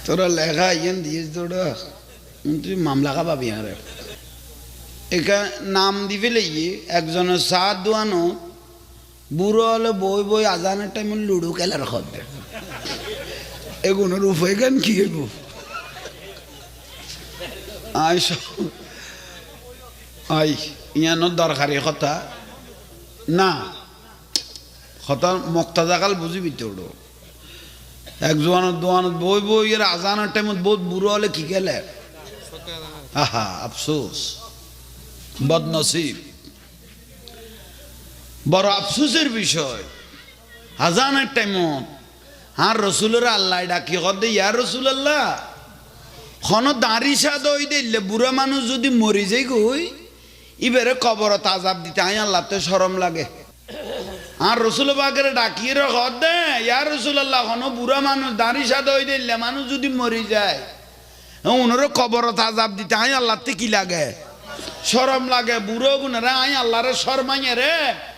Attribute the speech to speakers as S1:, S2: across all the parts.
S1: তোরা লেখা ইয়েন দিয়েছ তোরা তুই মামলা খা পাবি আরে একা নাম দিবে লেগে একজনের সাত দোয়ানো বুড়ো হলে বই বই আজানের টাইমে লুডো খেলার খদ্দে এগুলোর উপায় গান কি এগো আই ইয়ানোর দরকারি কথা না কথা মক্তা জাগাল বুঝিবি তোড়ো এক জোয়ানোর দোয়ানত বই বই এর আজানের টাইমত বহুত বুড়ো হলে কি খেলে আহা আফসোস বদনসিব বড় আফসোসের বিষয় আজানের টাইমত আর রসুলের আল্লাহ ডাকি কদে ইয়ার রসুল আল্লাহ খন দাঁড়ি সাদ ওই দিলে বুড়া মানুষ যদি মরি যাই গই ইবারে কবরত আজাব দিতে আই আল্লাহ তো শরম লাগে আর রসুল বাগের ডাকিয়ে কদে ইয়ার রসুল আল্লাহ খন বুড়া মানুষ দাঁড়ি সাদ ওই দিলে মানুষ যদি মরি যায় ওনারও কবরত আজাব দিতে আই আল্লাহ তে কি লাগে শরম লাগে বুড়ো গুণেরা আই আল্লাহর শরমাইয়ে রে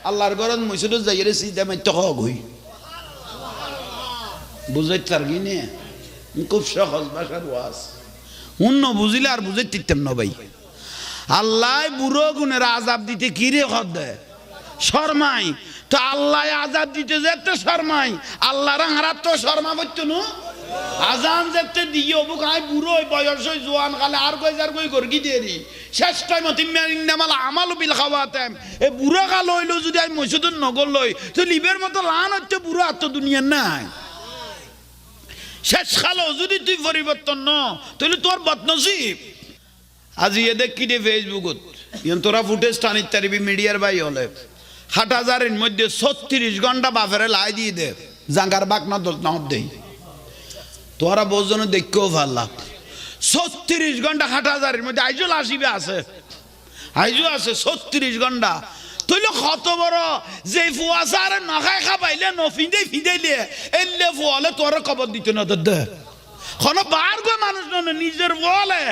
S1: আল্লাহর ঘরত মসজিদ যাই রে সিধা মাইতে হই বুঝাইতে পারবি নে খুব সহজ ভাষার ওয়াজ অন্য বুঝিলে আর বুঝাই দিতাম না ভাই আল্লাহ বুড়ো গুণের আজাব দিতে কি রে হদে শরমাই তো আল্লাহ আজাব দিতে যেতে শরমাই আল্লাহর হারাত তো শর্মা করতো না আজান যেতে দিয়ে অবুক আই বুড়ো বয়স জোয়ান কালে আর কই যার কই কর কি দেরি শেষ টাইম তিমাল আমাল বিল খাওয়াতাম এ বুড়ো কাল হইলো যদি আমি মসজিদ নগর লই তো লিবের মতো লান হচ্ছে বুড়ো আত্ম দুনিয়ার নাই শেষ খালো যদি তুই পরিবর্তন ন তাহলে তোর বদনসিব আজি এ দেখ কি দে ফেসবুকত ইয়ান তোরা ফুটেজ টানিত তারিবি মিডিয়ার বাই হলে ৮০০০-এর মধ্যে ৩৬ ঘন্টা বাফেরে লাই দিয়ে দে জাঙ্গার বাক না দোল নাম দেই তোরা বোঝন দেখকেও ভাল্লা ৩৬ ঘন্টা ৮০০০-এর মধ্যে আইজল আসিবে আছে আইজো আছে ৩৬ ঘন্টা তুইলে কত বড় যে ফুয়াশার নখায় খাবাইলে নফিদে ফিদেলে এলে ফুয়ালে তোর খবর দিতে না দে কোন বার গো মানুষ না নিজের বলে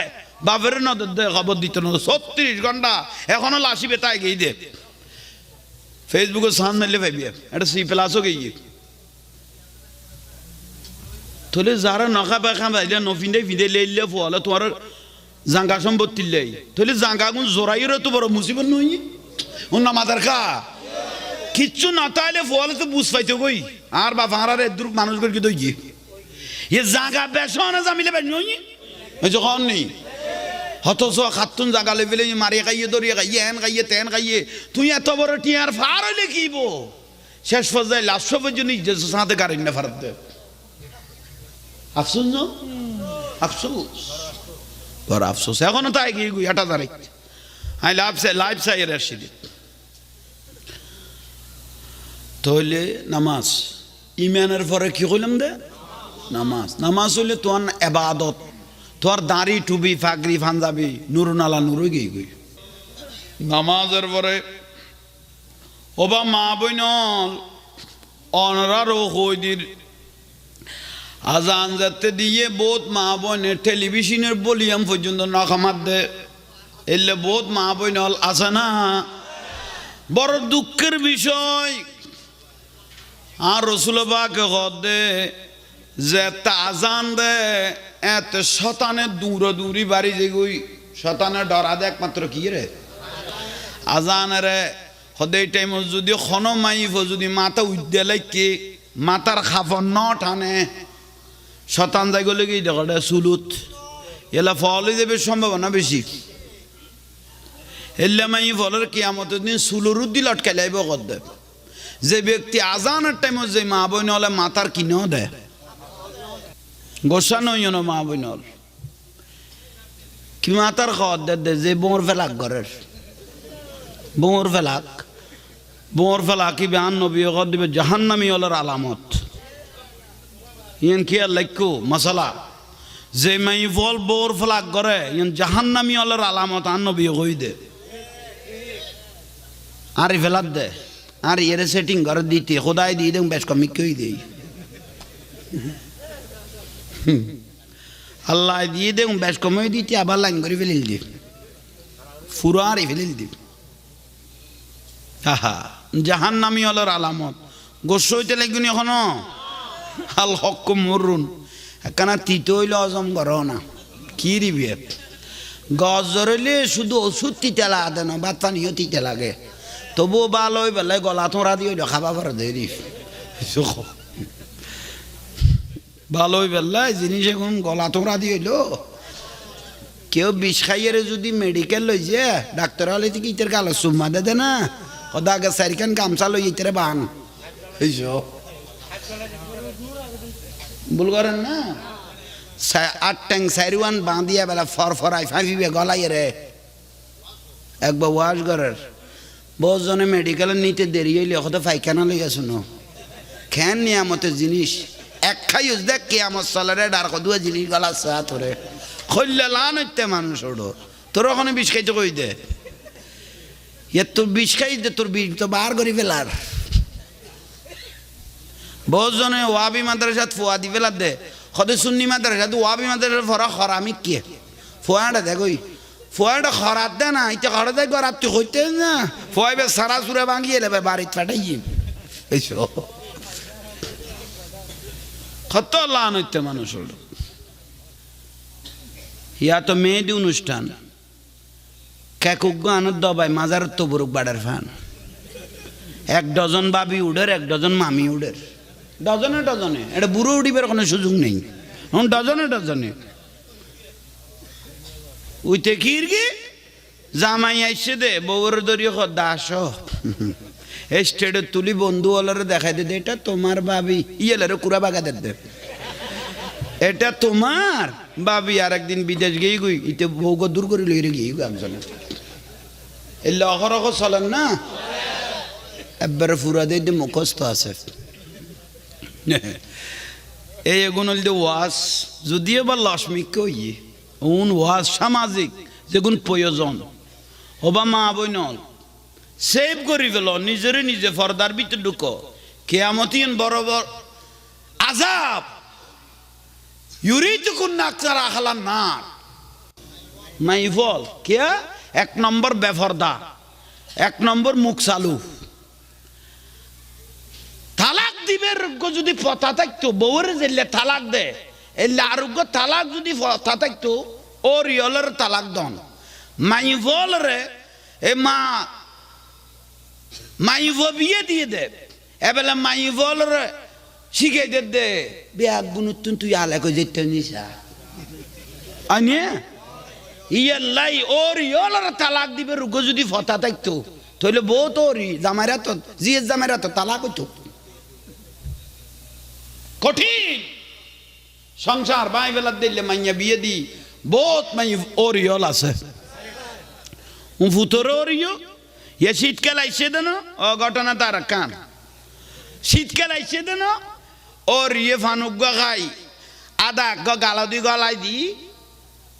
S1: বাপের না দে খবর দিতে না ৩৬ ঘন্টা এখনো লাসিবে তাই গেই দে ফেসবুকে সামনে লে ভাইবি এটা সি প্লাসও গিয়ে তোলে যারা নখা পাখা বাইলে নফিদে ফিদেলে এলে ফুয়ালে তোমার জাঙ্গা সম্পত্তি লেই তোলে জাঙ্গা গুণ জোরাইরে তো বড় মুসিবত নই উন্না মাদার খা কিচ্ছু না তাইলে ফলে তো বুঝ পাইতো কই আর বা ভাড়ারে দূর মানুষ করে কি দই এ জায়গা বেশনে জামিলে বেশ নই যখন নেই হতস খাতুন জায়গা লেভেলে মারিয়ে খাইয়ে দরিয়ে খাইয়ে এন খাইয়ে তেন খাইয়ে তুই এত বড় টিয়ার ফার হইলে কিব শেষ পর্যায়ে লাস্ট পর্যন্ত সাথে গাড়ি না ফারাত দে আফসোস না আফসোস বড় আফসোস এখনো তাই কি এটা দাঁড়াই আই লাইফ সাইয়ের আসিলি তাহলে নামাজ ইমানের পরে কি কইলাম দে নামাজ নামাজ হইলে তোর এবাদত তোর দাঁড়ি টুবি ফাগরি ফাঞ্জাবি নুরুনালা নুরু গই গই নামাজের পরে ওবা মা বইনল অনরারও হইদির আজান যাতে দিয়ে বহুত মা বোনের টেলিভিশনের ভলিউম পর্যন্ত নখামাত দে এলে বহুত মা বইনল আছে না বড় দুঃখের বিষয় আর রসুল পাকে দে যে আজান দে এত শতানে দূরি বাড়ি যেগুই শতানে ডরা দে একমাত্র কি রে আজান রে হদে টাইম যদি খন মাইফ যদি মাথা উদ্যে লাগে মাথার খাফন ন টানে শতান যাই গেলে কি দেখে চুলুত এলা ফলে যাবে সম্ভাবনা বেশি এলে মাই ফলের কিয়ামতের দিন চুলোর উদ্দি লটকাই লাইব কদে যে ব্যক্তি আজানের টাইমত যে মা বইন হলে মাথার কিনেও দেয় গোসা নই মা বইন হল কি মাথার খাওয়ার দে যে বোঁর ফেলাক ঘরের বোঁর ফেলাক কি বেহান নবী দিবে জাহান্নামী হলের আলামত ইয়ান কি আর লাইকো মশলা যে মাই ফল বোর ফেলাক করে ইয়ান জাহান্নামী হলের আলামত আন নবী কই দে আর ফেলাত দে আর এর সেটিং করে দিতে খোদাই দিয়ে দেন বেশ কমিক কই দেই আল্লাহ দিয়ে দেন বেশ কমই দিতে আবার লাইন করে ফেলিল দি ফুরা আর ফেলিল দি আহা জাহান্নামী হলের আলামত গোস হইতে লাগবেন এখনো আল হক মরুন একখানা তিতো হইলে হজম করো না কি রিবি গজ ধরলে শুধু ওষুধ তিতে লাগে না ভাত পানিও তিতে লাগে তবুও ভালো হয়ে বেলায় গলা তোরা দিয়ে খাবা পারে দেরি ভালো হয়ে বেলায় জিনিস এখন গলা তোরা দিয়ে হইলো কেউ বিষ খাইয়ে যদি মেডিকেল লই যে ডাক্তার হলে কি ইতের গালো চুম্মা দে না সদা আগে চারিখান গামছা লই ইতেরে বান ভুল করেন না 8 ট্যাং 4 বাঁধিয়া বেলা ফরফরাই ফাঁপিবে গলাই রে একবার ওয়াশ করার বহুজনে মেডিকেলে নিতে দেরি হইলে হয়তো পায়খানা লইয়া শুনো খেন নিয়ামতের জিনিস এক খাই দেখ কেয়ামত চলারে ডার কদুয়া জিনিস গলা চা তোরে খল্লা লান হইতে মানুষ ওড়ো তোর ওখানে বিষ খাইতে কই দে তোর বিষ খাই দে তোর বিষ তো বার করি ফেলার বহুজনে ওয়াবি মাদ্রাসাত ফুয়া দি ফেলার দে হতে সুন্নি মাদ্রাসাত ওয়াবি মাদ্রাসার ফরা খরামি কে ফুয়াটা দেখই ফুয়াটা খরাত দে না ইতে খরা দেখ আর তুই হইতে না ফুয়াবে সারা সুরে ভাঙিয়ে নেবে বাড়িতে ফাটাই এইসব কত লান হইতে মানুষ হলো ইয়া তো মেয়েদি অনুষ্ঠান কেকুগ্য আনন্দ দবাই মাজার তো বুরুক বাড়ার ফান 1 ডজন বাবি উডের 1 ডজন মামি উডের ডজনে ডজনে এটা বুড়ো উঠিবার কোনো সুযোগ নেই ডজনে ডজনে উইতে কির কি জামাই আইসে দে বউর দরিয়ে দাস স্টেডে তুলি বন্ধু হলারে দেখাই দে এটা তোমার বাবি ইয়েলারে কুড়া বাগা দে এটা তোমার বাবি আর একদিন বিদেশ গিয়ে গুই ইতে বউকে দূর করে লইরে গিয়ে একজনে এলে অখর অখর চলেন না একবারে ফুরা দিয়ে মুখস্থ আছে এই এগুন হল ওয়াজ যদিও বা লক্ষ্মীকে ইয়ে উন ওয়াজ সামাজিক যেগুন প্রয়োজন ওবা মা বইন সেভ করি ফেল নিজেরে নিজে ফর্দার ভিতরে ঢুকো কেয়ামতিন বড় বড় আজাব ইউরিতুকুন নাকসারা খালান না মাইফল কে 1 নম্বর বেফরদা 1 নম্বর মুখ চালু তালাক দিবের রোগ্য যদি পথা থাকতো বউর জেলে তালাক দে এলে আরোগ্য তালাক যদি পথা থাকতো ওর ইয়লের তালাক দন মাইফল রে এ মা মাইফ বিয়ে দিয়ে দে এবেলা মাইফল রে শিখে দে দে বেয়াক বুনুতুন তুই আলাকো যেতে নিসা আনিয়ে ইয়াল্লাই ওর ইয়লের তালাক দিবে রোগ্য যদি পথা থাকতো তাহলে বউ তোর জামাইরা তো জিয়ে জামাইরা তো তালাক হইতো কঠিন সংসার বাই বেলা দিলে মাইয়া বিয়ে দি বহুত মাই ওরিয়ল আছে ফুতর ওরিও ইয়ে শীতকাল আইসে দেন ও ঘটনা তার কান শীতকাল আইসে দেন ওর ইয়ে ফানুক খাই আদা গালা দি গলাই দি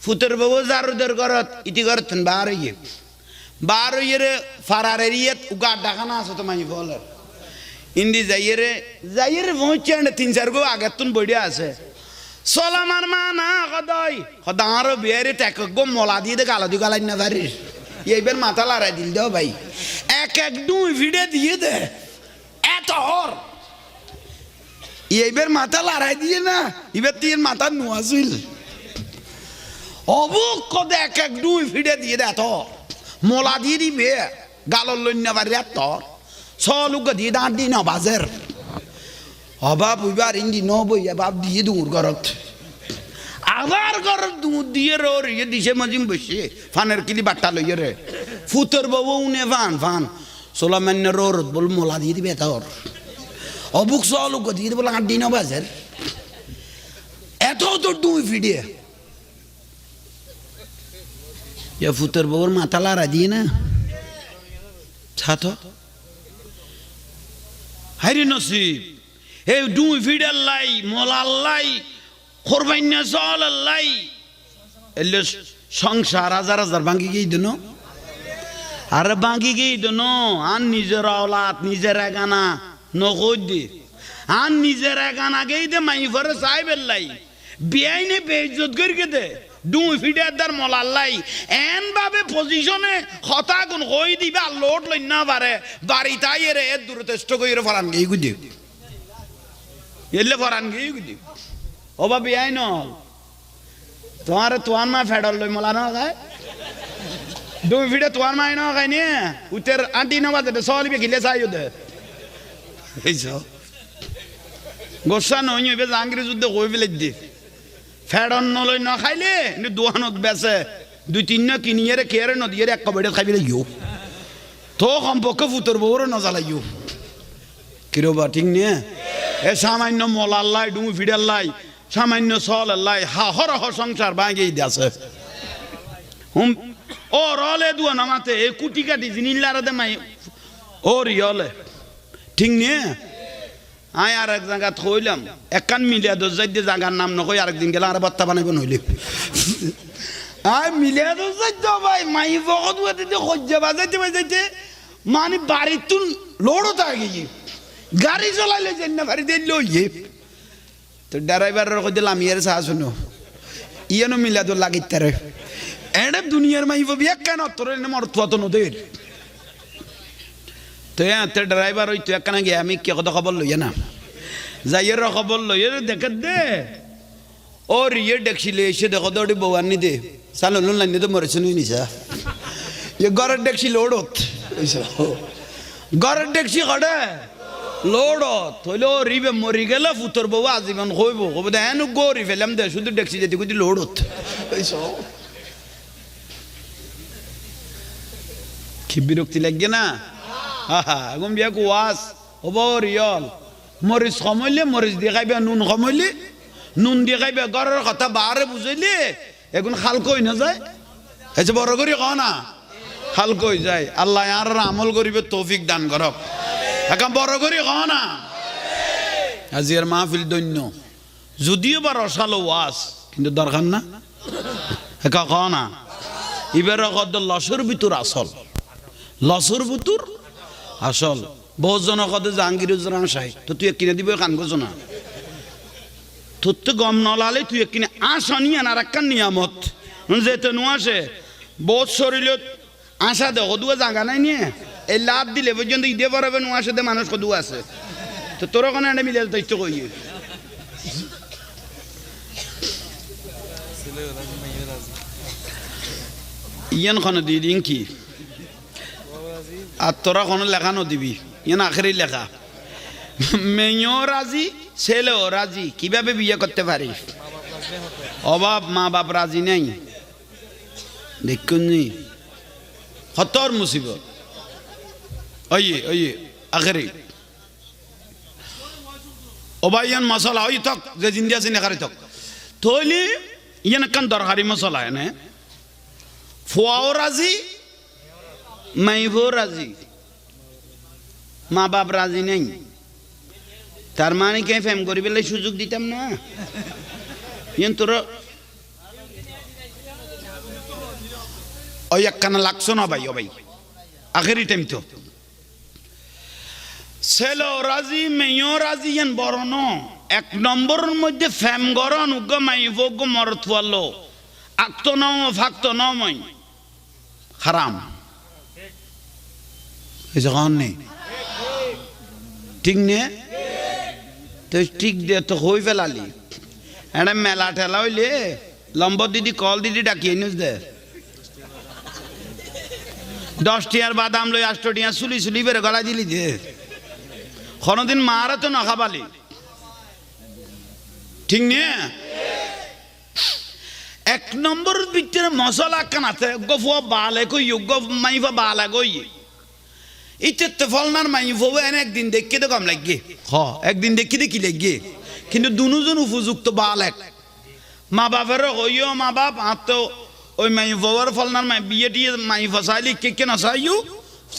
S1: ফুতর বাবু জারুদের ঘরত ইতি ঘরত বার হইয়ে রে ফারারের ইয়ে উগা ডাকানা আছে তো মাই বলার ইন্দি যাইয়ে পৌঁছে 3-4 গো আগের তুন বড়িয়া আছে সলামার মা না সদাই সদাঁরও বিয়ারে টেক গো মলা দিয়ে দে গালা দি গালাই না পারিস এইবার মাথা লড়াই দিল দেও ভাই 1-2 ভিড়ে দিয়ে দে এত হর এইবার মাথা লড়াই দিয়ে না এবার তিন মাথা নোয়াছিল অবুক কদে 1-2 ভিড়ে দিয়ে দে এত মলা দিয়ে দিবে গালর লইন না পারি এত সলুক দিয়ে দাঁড় দি না বাজার অভাব উইবার ইন্দি নবই বাপ দিয়ে দূর করত আবার ঘর দুধ দিয়ে রোর ইয়ে দিছে মজিম বসে ফানের কিলি বাট্টা লইয়ে রে ফুতর বাবু উনে ফান সোলামান্য রোর বল মোলা দিয়ে দিবে তোর অবুক সলুক দিয়ে বলে আট দিন বাজার এত তোর 2 ফিটে ফুতর বাবুর মাথা লারা দিয়ে না ছাতো হাইরে নসিব এই 2 ফিডার লাই মোলার লাই কোরবাইনা চল লাই এলে সংসার হাজার ভাঙ্গি গিয়ে দেন আর ভাঙ্গি গিয়ে দেন আর নিজের আওলাদ নিজের গানা নকই দে আর নিজের গানা গেই দে মাই ফরে সাহেবের লাই বিয়াইনে বেইজ্জত করিকে দে 2 ফিডার দার মোলার লাই এন ভাবে পজিশনে কথা গুণ কই দিবা লোড লই না পারে বাড়ি তাই রে এর দূরত্ব কইরে ফরান গিয়ে গুদি এলে ফরান গিয়ে গুদি ওবা বিয়াই নল তোমার মা ফেডার লই মলা না গায় দুই ফিটে তোমার মাই না গায় নিয়ে উত্তর আন্টি না বাজে সলিবে গিলে চাইও দে এইস গোসা নই এবার জাহাঙ্গীর যুদ্ধে কই ফেলে দি ফেডন নলই না খাইলে দোয়ানত বেছে দুই তিন কিনিয়ে রে খেয়ে নদীয়ে এক কবেড়ে খাইবে ইউ তো কমপক্ষে ফুতর বউরে নজালাইও কিরবা ঠিক নিয়ে এ সামান্য মলাল্লাই ডুমু ফিডাল্লাই সামান্য সলাল্লাই হরহ সংসার ভাঙিয়ে দিয়েছে ও রলে দুয়া নামাতে এ কুটি কাটি জিনিল্লারে দে মাই ও রিয়লে ঠিক নিয়ে আয় আর এক জায়গা থইলাম একখান মিলিয়া দোষ যাই দিয়ে জায়গার নাম নকই আরেকদিন গেলে আর বাত্তা বানাইব নইলে আয় মিলিয়া দোষ যাই তো ভাই মাই বকত দিতে সহ্য বাজাইতে বাজাইতে মানে বাড়ির তুন লোড়ও তা গিয়ে গাড়ি চলাইলে যে না বাড়ি দিল ইয়ে তো ড্রাইভারের কই দিলাম ইয়ের সাহা শুনো ইয়েনো মিলিয়া তো লাগিতে রে এটা দুনিয়ার মাই বিয়া কেন তোর মর তো নদীর তো তে ড্রাইভার ওই তো একখানা গিয়ে আমি কে কথা খবর লইয়া না যাইয়ের খবর লইয়ে দেখে দে ওর ইয়ে ডেকছিলে এসে দেখো তো ওটি বউ আনি দে চাল লাইনে তো মরেছে নি নিসা ইয়ে ঘরের ডেকছি লোড়ত ঘরের ডেকছি কটে লোড়ত হইলে ও রিবে মরি গেলে ফুতর বউ আজীবন কইব কব দে এন গরি ফেলাম দে শুধু ডেকছি যেতে কুদি লোড়ত কি বিরক্তি লাগে না এখন বিয়া কুয়াস হব রিয়ল মরিচ কমাইলে মরিচ দিয়ে খাইবে নুন কমাইলে নুন দিয়ে খাইবে ঘরের কথা বাহারে বুঝাইলে এখন খালক হই না যায় এই যে বড় করি কও না খালক হয়ে যায় আল্লাহ আর আমল করিবে তৌফিক দান করক এখন বড় করি কও না আজি আর মাহফিল দৈন্য যদিও বা রসালো ওয়াস কিন্তু দরকার না একা কও না এবার কত লসর ভিতর আসল লসর ভিতর আসল বহুত জন কত জাহাঙ্গীর সাই তো তুই কিনে দিব কান গোছ না তোর তো গম নলালে তুই কিনে আশা নিয়ে আর একখান নিয়ামত যেতে নো আসে বহুত শরীরত আশা দে কদুয়া জাগা নাই নিয়ে এই লাভ দিলে পর্যন্ত ঈদে পারবে নো আসে দে মানুষ কদুয়া আছে তো তোর ওখানে একটা মিলে তৈরি কই ইয়ান খানো দি দিন কি আর তোরা কোনো লেখা নদিবি ইয়ান আখেরি লেখা মেয়েও রাজি ছেলেও রাজি কিভাবে বিয়ে করতে পারি অভাব মা বাপ রাজি নেই দেখুন হতর মুসিবত ওই আখেরি ওবা ইয়ান মশলা ওই তক যে জিন্দি আছে নেখারি তক তৈলি ইয়ান একখান দরকারি মশলা এনে ফুয়াও রাজি মাইবও রাজি মা বাপ রাজি নেই তার মানে কে ফেম করি বেলে সুযোগ দিতাম না ইয়ান তোর ওই একখানা লাগছো না ভাই ও ভাই আখেরি টাইম তো ছেলে রাজি মেয়েও রাজি ইয়ান বড় ন এক নম্বরের মধ্যে ফেম গরন উগ্র মাইব উগ্র মরত পারলো আক্ত নাও ফাক্ত নাও মাই হারাম এই যখন নেই ঠিক নে তো ঠিক দে তো হই ফেলালি এটা মেলা ঠেলা হইলে লম্বর দিদি কল দিদি ডাকিয়ে নিস দে 10 টিয়ার বাদাম লই 8 টিয়া চুলি চুলি বেড়ে গলা দিলি দে কোনদিন মারা তো না খাবালি ঠিক নে এক নম্বর ভিতরে মশলা কান আছে গফুয়া বালে কই গফ মাইফা বালা কই ইতে ফলনার মাইফো এনে একদিন দেখে তো কম লাগে একদিন দেখি কি লাগে কিন্তু দুজন উপযুক্ত বালেক মা বাপের হইও মা বাপ তো ওই মাইফোর ফলনার মাই বিয়ে দিয়ে মাইফা চাইলি কে না চাইও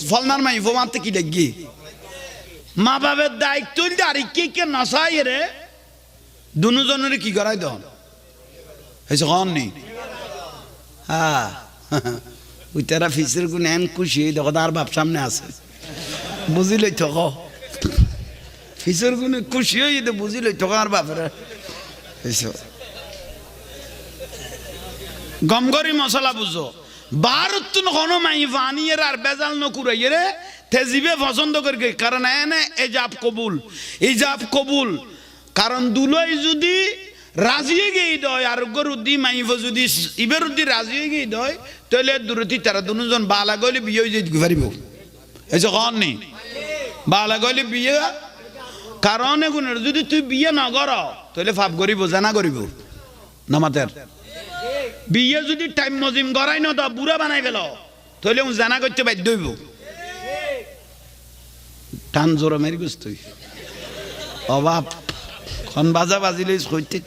S1: ফলনার মাইফো মারতে কি লাগে মা বাপের দায়িত্ব আর কে না চাই রে দুজনের কি করাই দন হয়েছে কন নেই হ্যাঁ ওই তারা ফিসের গুণ এন খুশি দেখো তার বাপ সামনে আছে বুঝিলই থক ফিসের গুণে খুশি হয়ে যেতে বুঝিলই থক আর বাপের গমগরি মশলা বুঝো ভারত কোনো মাই বানিয়ে আর বেজাল নকুরাইয়ে রে তেজিবে পছন্দ করি কারণ এনে এজাব কবুল কারণ দুলই যদি রাজি হয়ে গিয়ে দয় আরোগ্য রুদ্ধি মাইফ যদি ইবের রুদ্ধি রাজি হয়ে গিয়ে দয় তাহলে দূরতি তারা দুজন বালা গলে বিয়ে হয়ে যেতে পারিব এই যে কন নেই বালা গলে বিয়ে কারণ এগুনের যদি তুই বিয়ে না কর তাহলে ফাপ করিব জানা করিব নামাতের বিয়ে যদি টাইম মজিম করাই না তো বুড়া বানাই ফেল তাহলে জানা করতে বাধ্য হইব টান জোর মেরি গুছ তুই অভাব খন বাজা বাজিলে হইতে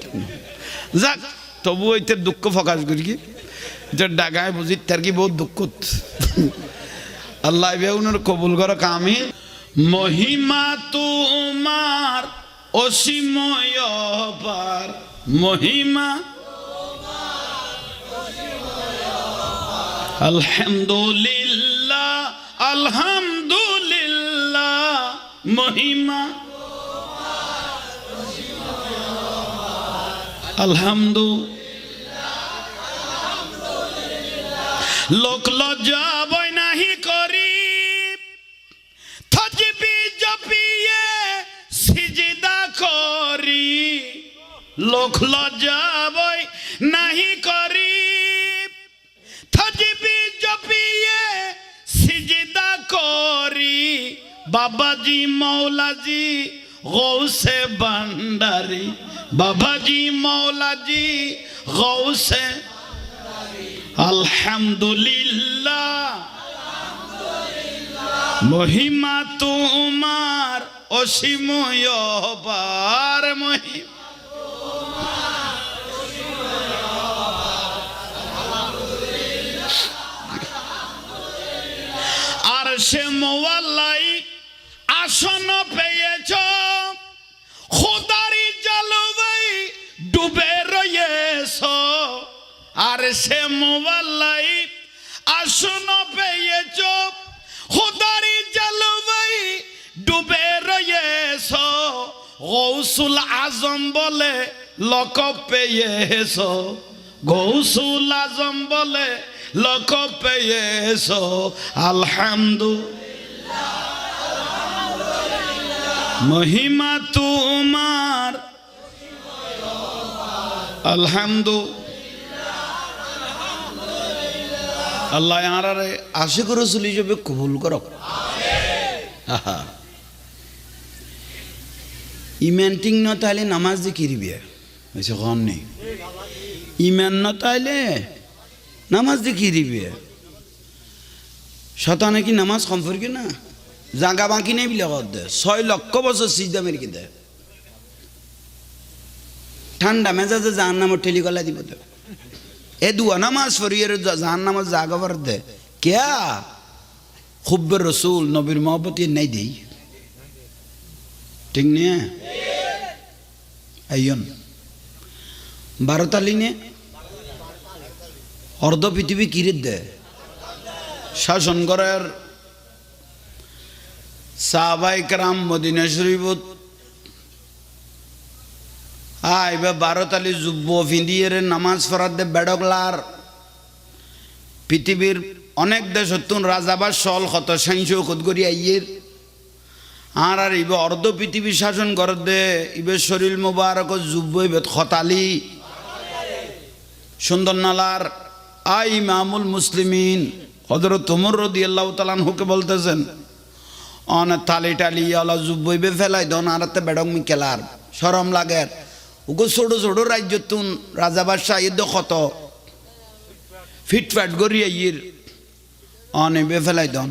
S1: যাক তবু ওইতে দুঃখ প্রকাশ করি কি যে ডাগায় বুঝি তার কি বহুত দুঃখ আল্লাহ বেউনের কবুল করো কামি মহিমা তোমার অসীময় পার মহিমা আলহামদুলিল্লাহ আলহামদুলিল্লাহ মহিমা আলহামদুলিল্লাহ লোক লজ্জা বই নাহি করি থজবি জপিয়ে সিজদা করি লোক লজ্জা বই নাহি করি থজবি জপিয়ে সিজদা করি বাবাজি মৌলাজি গৌসে ভান্ডারি বাবাজি মৌলাজি গৌসে আলহামদুলিল্লাহ মহিমা তোমার অসীময় পার মহিমা আর সে মোয়াল্লাই আসন পেয়েছ খোদারি জলবাই ডুবে রয়েছ আর সে মোয়াল্লাই আসন পেয়েছ খোদারি জলবাই ডুবে রয়েছ গৌসুল আজম বলে লকব পেয়েছ গৌসুল আজম বলে লকব পেয়েছ আলহামদুলিল্লাহ মহিমা তোমার আলহামদুলিল্লাহ আল্লাহ আরে আশিক রাসূল হিসেবে কবুল করো ইমান ঠিক না তাইলে নামাজ দি কিরিবে হয়েছে কম নেই ইমান না তাইলে নামাজ দি কিরিবে শতানে কি নামাজ কম ফরকে না জাগা বাকি নেই বিলে দে 6 লক্ষ বছর সিজদা মেরে দে ঠান্ডা মেজাজে জাহান্নামে ঠেলি গলা দিব দে এ দুয়া নামাজ ফরিয়ের জাহান্নামে জাগা ভর দে क्या খুব্বের রসুল নবীর মহব্বত নাই দেই ঠিক না আইয়ন ভারতালিনে অর্ধ পৃথিবী কিরে দে শাসন করার সাহাবায়ে কেরাম মদিনা শরীফত আইবা ভারতালি যুব্ব ফিন্দিয়ের নামাজ পড়ার দে বেডগলার পৃথিবীর অনেক দেশ হতুন রাজাবার সল কত সাইন্সও খোদ করি আইয়ের আর আর ইবে অর্ধ পৃথিবী শাসন কর দে ইবে শরীর মোবারক যুব্ব ইবে খতালি সুন্দর নালার আই ইমামুল মুসলিমিন হযরত ওমর রাদিয়াল্লাহু তাআলা আনহুকে বলতেছেন অন তালি টালি আলা যুব্ব ইবে ফেলাই দন আরতে বেডং মি কেলার শরম লাগে উগো ছোট ছোট রাজ্যতুন রাজা বাদশাহ ইদ কত ফিটফাট গরি আইয়ের অনে বেফেলাই দন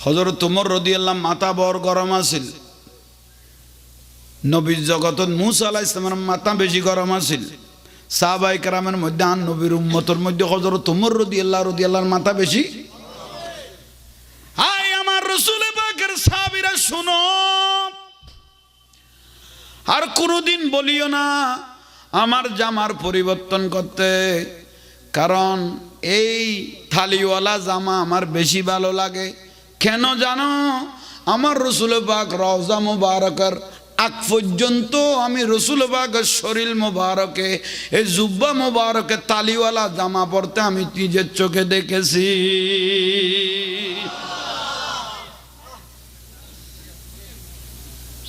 S1: হযরত ওমর রাদিয়াল্লাহু মাথা বর গরম আছিল নবীর জগতত মুসা আলাইহিস সালামের মাথা বেশি গরম আছিল সাহাবায়ে কেরামের মধ্যে আন নবীর উম্মতের মধ্যে হযরত ওমর রাদিয়াল্লাহু মাথা বেশি আয় আমার রাসূল পাকের সাহাবীরা শুনো আর কোনোদিন বলিও না আমার জামার পরিবর্তন করতে কারণ এই থালিওয়ালা জামা আমার বেশি ভালো লাগে কেন জানো আমার রাসূল পাক রওজা মুবারকের আগ পর্যন্ত আমি রাসূল পাকের শরীর মুবারকে এই জুব্বা মুবারকে তালিওয়ালা জামা পরতে আমি নিজের চোখে দেখেছি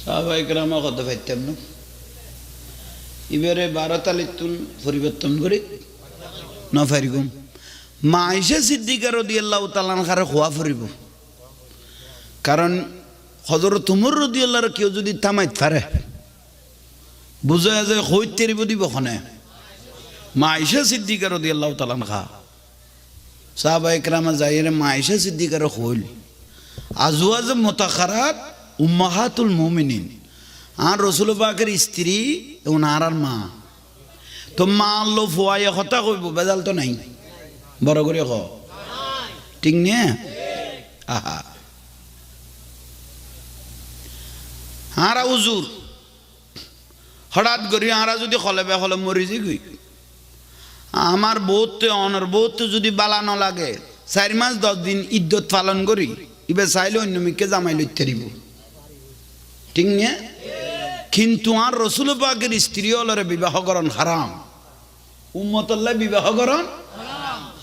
S1: সাহাবায়ে কেরাম কত পাইতেন না এবারে 12 তালিতুন পরিবর্তন করি নফারিগুম মা আয়েশা সিদ্দিকা রাদিয়াল্লাহু তাআলা আনহার খোয়া ফুরিব কারণ হযরত উমর রাদিয়াল্লাহু কেউ যদি থামাইত পারে বুঝা যায় হইতেরি দিব খনে মা আয়েশা সিদ্দিকা রাদিয়াল্লাহু তাআলা আনহা সাহাবায়ে কেরামা যাইরে মা আয়েশা সিদ্দিকার হইল আজওয়াজ মুতাখারাত উম্মাহাতুল মুমিনিন আর রাসূল পাকের স্ত্রী ওনার আর মা তো মা আল্লাহ ফুয়ায়ে কথা কইব বেজাল তো নাই বড় করে ক ঠিক নে আহা হারা হুজুর হঠাৎ করি হারা যদি খলেবে হলে মরি যাই আমার বহুত অনর বহুত যদি বালা ন লাগে 4 মাস 10 দিন ইদ্যত পালন করি ইবে চাইলে অন্য মিকে জামাই লইতে দিব ঠিক নে কিন্তু আর রাসূল পাকের স্ত্রী হলরে বিবাহকরণ হারাম উম্মতুল্লাহ বিবাহকরণ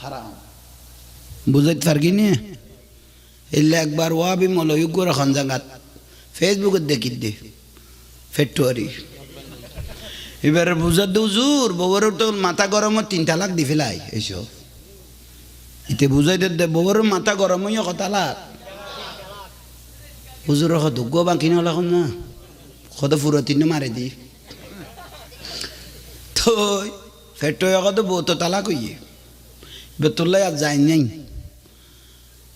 S1: হারাম বুঝাইতে পারকি নে এলে একবার ওয়াবি মলয়ুগ রাখন জাগাত ফেসবুকে দেখি দে ফেটুয়ারি এবারে বুঝার দে হুজুর বউর তো মাথা গরম 3 তালাক দি ফেলাই এইসব ইতে বুঝাই দে বউর মাথা গরম হইয়া কথা লাগ হুজুর দুগ্গ বাকি না হলাখন না কত ফুরতিন মারে দি তো ফেটুয়া কত বউ তো তালাক হইয়ে বেতুল্লাই আর যাই নাই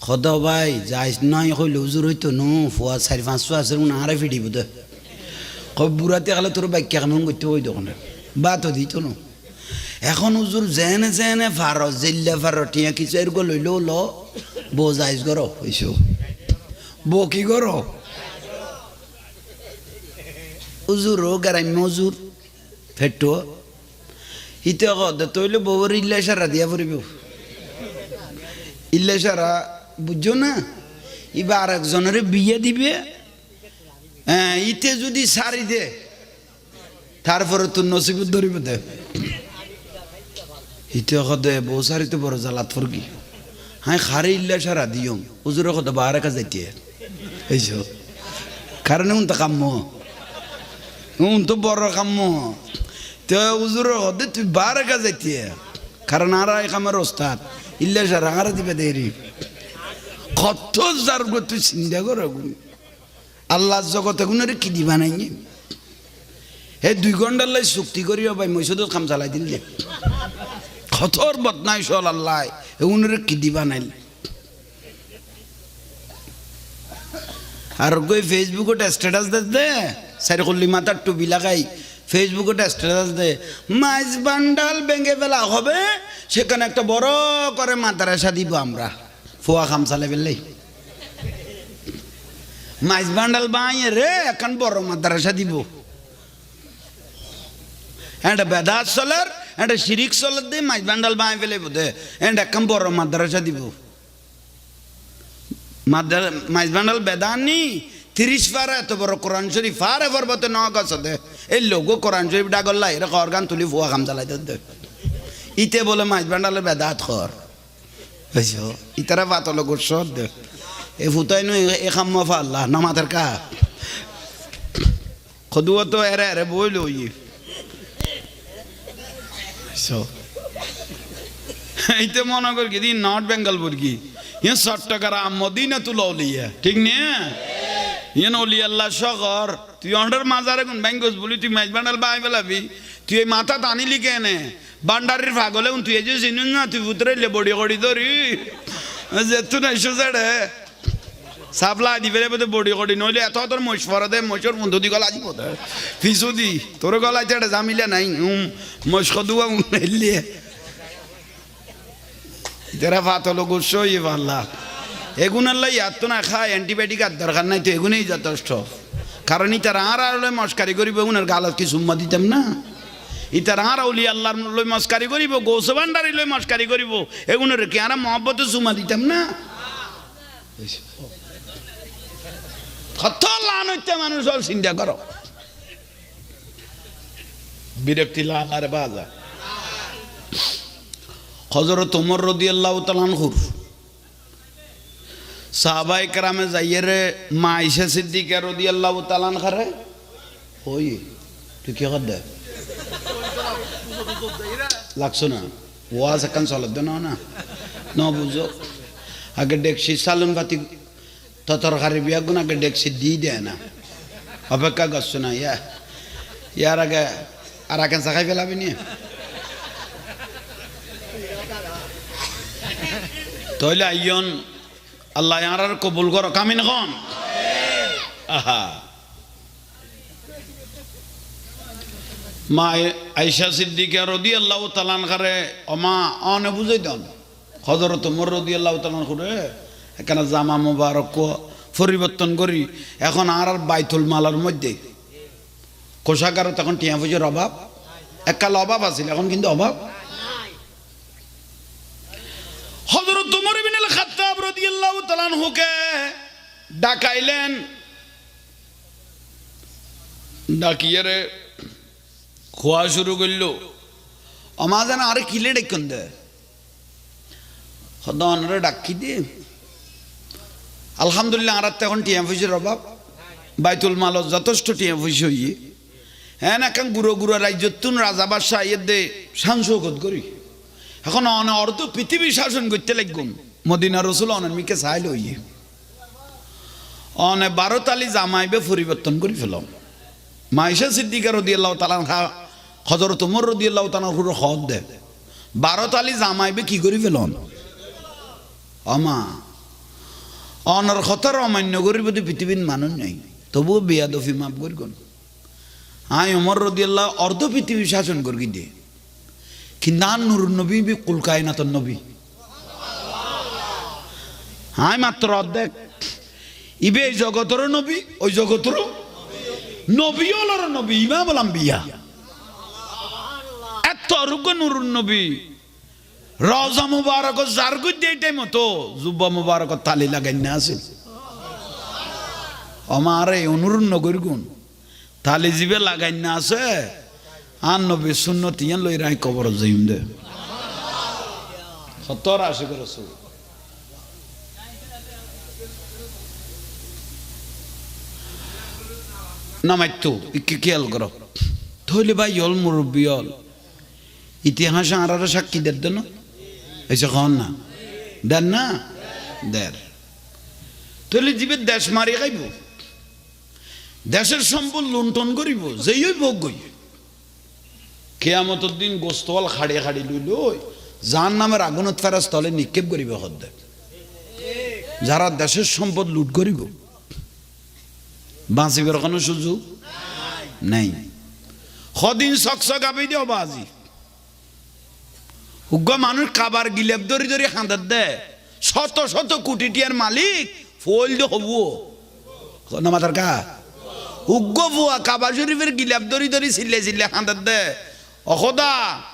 S1: খদ ভাই যাইস নয় কইল হুজুর হইতো নো ফুয়া 4-500 আছে আরে ফিডিব দে বুড়াতে গেলে তোর বাইক কেমন করতে ওই দোকানে বা তো দিত না এখন হুজুর জেনে জেনে ফার জিল্লা ফার টিয়া কিছু এরকম লইলেও ল বো যাইস গর হইস বো কি গর হুজুর ও গ্রাম্য হুজুর ফেটো ইতে কদ তৈলে বউর ইল্লা সারা দিয়া পড়িব ইল্লা সারা বুঝছো না এবার আরেকজনের বিয়ে দিবে হ্যাঁ ইতে যদি সারি দে তারপরে তোর নসিবত ধরিব দে ইতে কদে বউ সারি তো বড় জ্বালাত ফরকি হ্যাঁ খারে ইল্লা সারা দিও হুজুর কত বাহারে কাজ যাইতে এইসো কারণে উন তো কাম্য উন তো বড় কাম্য তো হুজুর কদে তুই বাহারে কাজ যাইতে কারণ আর কামের ওস্তাদ ইল্লা সারা আর দিবে দেরি কত যার তুই চিন্তা কর আল্লাহ জগতে গুণের কি দিবা নাই হে 2 ঘন্টার লাই চুক্তি করিও ভাই মসজিদত কাম চালাই দিলে খতর বদনাই চল আল্লাহ এগুনের কি দিবা নাই আর কই ফেসবুকত স্ট্যাটাস দে সারি কল্লি মাথার টুপি লাগাই ফেসবুকত স্ট্যাটাস দে মাইজ বান্ডাল ভেঙে ফেলা হবে সেখানে একটা বড় করে মাদ্রাসা দিব আমরা ফুয়া কাম চালাই ফেললেই মাইজ বান্ডাল বাইয়ে রে এখন বড় মাদ্রাসা দিব একটা বেদাত চলার একটা শিরিক চলার দিয়ে মাইজ বান্ডাল বাই ফেলে বোধে এখন বড় মাদ্রাসা দিব মাইজ বান্ডাল বেদানি 30 পারা এত বড় কোরআন শরীফ ফারে পর্বতে ন গছ দে এই লোক কোরআন শরীফ ডাগল্লা এরা অর্গান তুলি ফুয়া কাম চালাই দে ইতে বলে মাইজ বান্ডালের বেদাত কর বুঝছো ইতারা বাতল গোস দে এ ফুতাই নো এ খাম আল্লাহ নামাতের কা খদুয়া তো এরে এরে বইল এইতে মনে কর কি নর্থ বেঙ্গল বুর্গি ইয়ে 60 টাকার মদিনাতুল আউলিয়া ঠিক নে ইয়ে ওলি আল্লাহ শহর তুই অন্ডার মাজারে কোন বেঙ্গস বলি তুই মাইজ বান্ডাল বাই ফেলাবি তুই এই মাথা টানিলি কেনে বান্ডারির ফাগলে তুই এই যে চিনুন না তুই উতরাইলে বডি কড়ি ধরি যে তুই না সোজাড়ে সাবলা দিবে বোধ বডি কড়ি নইলে এত তোর মহিষ ফরা দে মহিষর বন্ধু দি গলা আজি বোধ ফিসু দি তোর গলায় এটা জামিলে নাই মহিষ কদুয়া উঠলে যারা ফাতলো গোস্ব ইয়ে পাল্লা এগুনের লাই আর তো না খায় অ্যান্টিবায়োটিক আর দরকার নাই তো এগুনেই যথেষ্ট কারণ ইতার আর লই মস্কারি করিব এগুনের গালত কি সুম্মা দিতাম না ইতার আর উলি আল্লাহর লই মস্কারি করিব গৌস ভান্ডারি লই মস্কারি করিব এগুনের কি আর মহব্বতে সুম্মা দিতাম না কত লান হইতে মানুষ সব চিন্তা করো বিরক্তি লান আর বাজা হযরত ওমর রাদিয়াল্লাহু তাআলা আনহুর সাহাবায়ে কেরামে যাইরে মা আয়েশা সিদ্দিকা রাদিয়াল্লাহু তাআলা আনহারে ওই তুই কি কর দে লাগছো না ওয়াজ এখন চলত না না ন বুঝো আগে ডেকসি সালন পাতি তরকারি বিয়া গুণ আগে ডেকসি দিয়ে দেয় না অপেক্ষা করছো না ইয়ার আগে আর আগে চাখাই ফেলাবি নি তাহলে আইয়ন আল্লাহ ইয়ার আর কবুল করো কামিন খন আহা মা আয়েশা সিদ্দিকা রাদিয়াল্লাহু তাআলা আনহারে ওমা অনে বুঝাই দেন হযরত ওমর রাদিয়াল্লাহু তাআলা করে এখানে জামা মুবারক পরিবর্তন করি এখন আর বাইতুল মালের মধ্যে কোষাগার তখন টিয়া পয়সার অভাব এককাল অভাব আছিল এখন কিন্তু অভাব হযরত ওমর ইবনে আল খাত্তাব রাদিয়াল্লাহু তাআলা আনহুকে ডাকাইলেন ডাকিয়ে রে খোয়া শুরু করল আমা যেন আরে কিলে ডেকন দে হদনরে ডাকি দে আলহামদুলিল্লাহ আর এখন টিয়া পয়সার অভাব বাইতুল মাল যথেষ্ট টিয়া পয়সা হইয়ে হ্যাঁ না এখন গুঁড়ো গুঁড়ো রাজ্যতুন রাজা বাদশাহ ইয়ে দে সাংসৌকত করি এখন অর্ধ পৃথিবী শাসন করতে লাগুন মদিনা রসুল অনেমিকে চাইল হইয়ে অনে 12 তালি জামাইবে পরিবর্তন করে ফেলাম মাইশা সিদ্দিকা রাদিয়াল্লাহু তাআলা হযরত ওমর রাদিয়াল্লাহু তাআলা হুর হদ দে 12 তালি জামাইবে কি করি ফেলন আমা অনর খতর অমান্য করিব তো পৃথিবীর মানুষ নাই তবু বেয়াদফি মাফ করগুন আই ওমর রাদিয়াল্লাহু অর্ধ পৃথিবী শাসন করি দে কিন্তু আর নূর নবী বি কুল কায়নাতুন নবী আই মাত্র অর্ধেক ইবে জগতর নবী ওই জগতর নবী হলর নবী ইমামুল আম্বিয়া এত রুগ নুরুন নবী রওজা মুবারক জারগুদ দেইতে মতো জুব্বা মুবারক তালি লাগাই না আছে আমারে অনুরুন নগর গুণ তালি জিবে লাগাই না আছে আর নবী সুন্নত ইয়ান লই রাই কবর যাইম দে 70 80 করে রাসূল নামাইতো কি খেয়াল করো তাহলে ভাই হল মুরব্বী হল ইতিহাসে আর সাক্ষী দেন দেন এসে কন না দেন না দের তাহলে জীবের দেশ মারি খাইব দেশের সম্পদ লুণ্ঠন করিব যেই ভোগ গই কেয়ামতের দিন গোস্তওয়াল খাড়িয়ে খাড়ি লইল যার নামের আগুনত ফেরাস তলে নিক্ষেপ করিবে হদ যারা দেশের সম্পদ লুট করিব বাঁচিবার কোনো সুযোগ নাই সদিন চকচক আবি দিও বাজি উগ্র মানুষ কাবার গিলেপ ধরি ধরি খাঁদার দে শত শত কোটি টিয়ার মালিক ফল দে হব না মাতার কা উগ্র ফুয়া কাবা শরীফের গিলেপ ধরি ধরি চিল্লে চিল্লে খাঁদার দে অসদা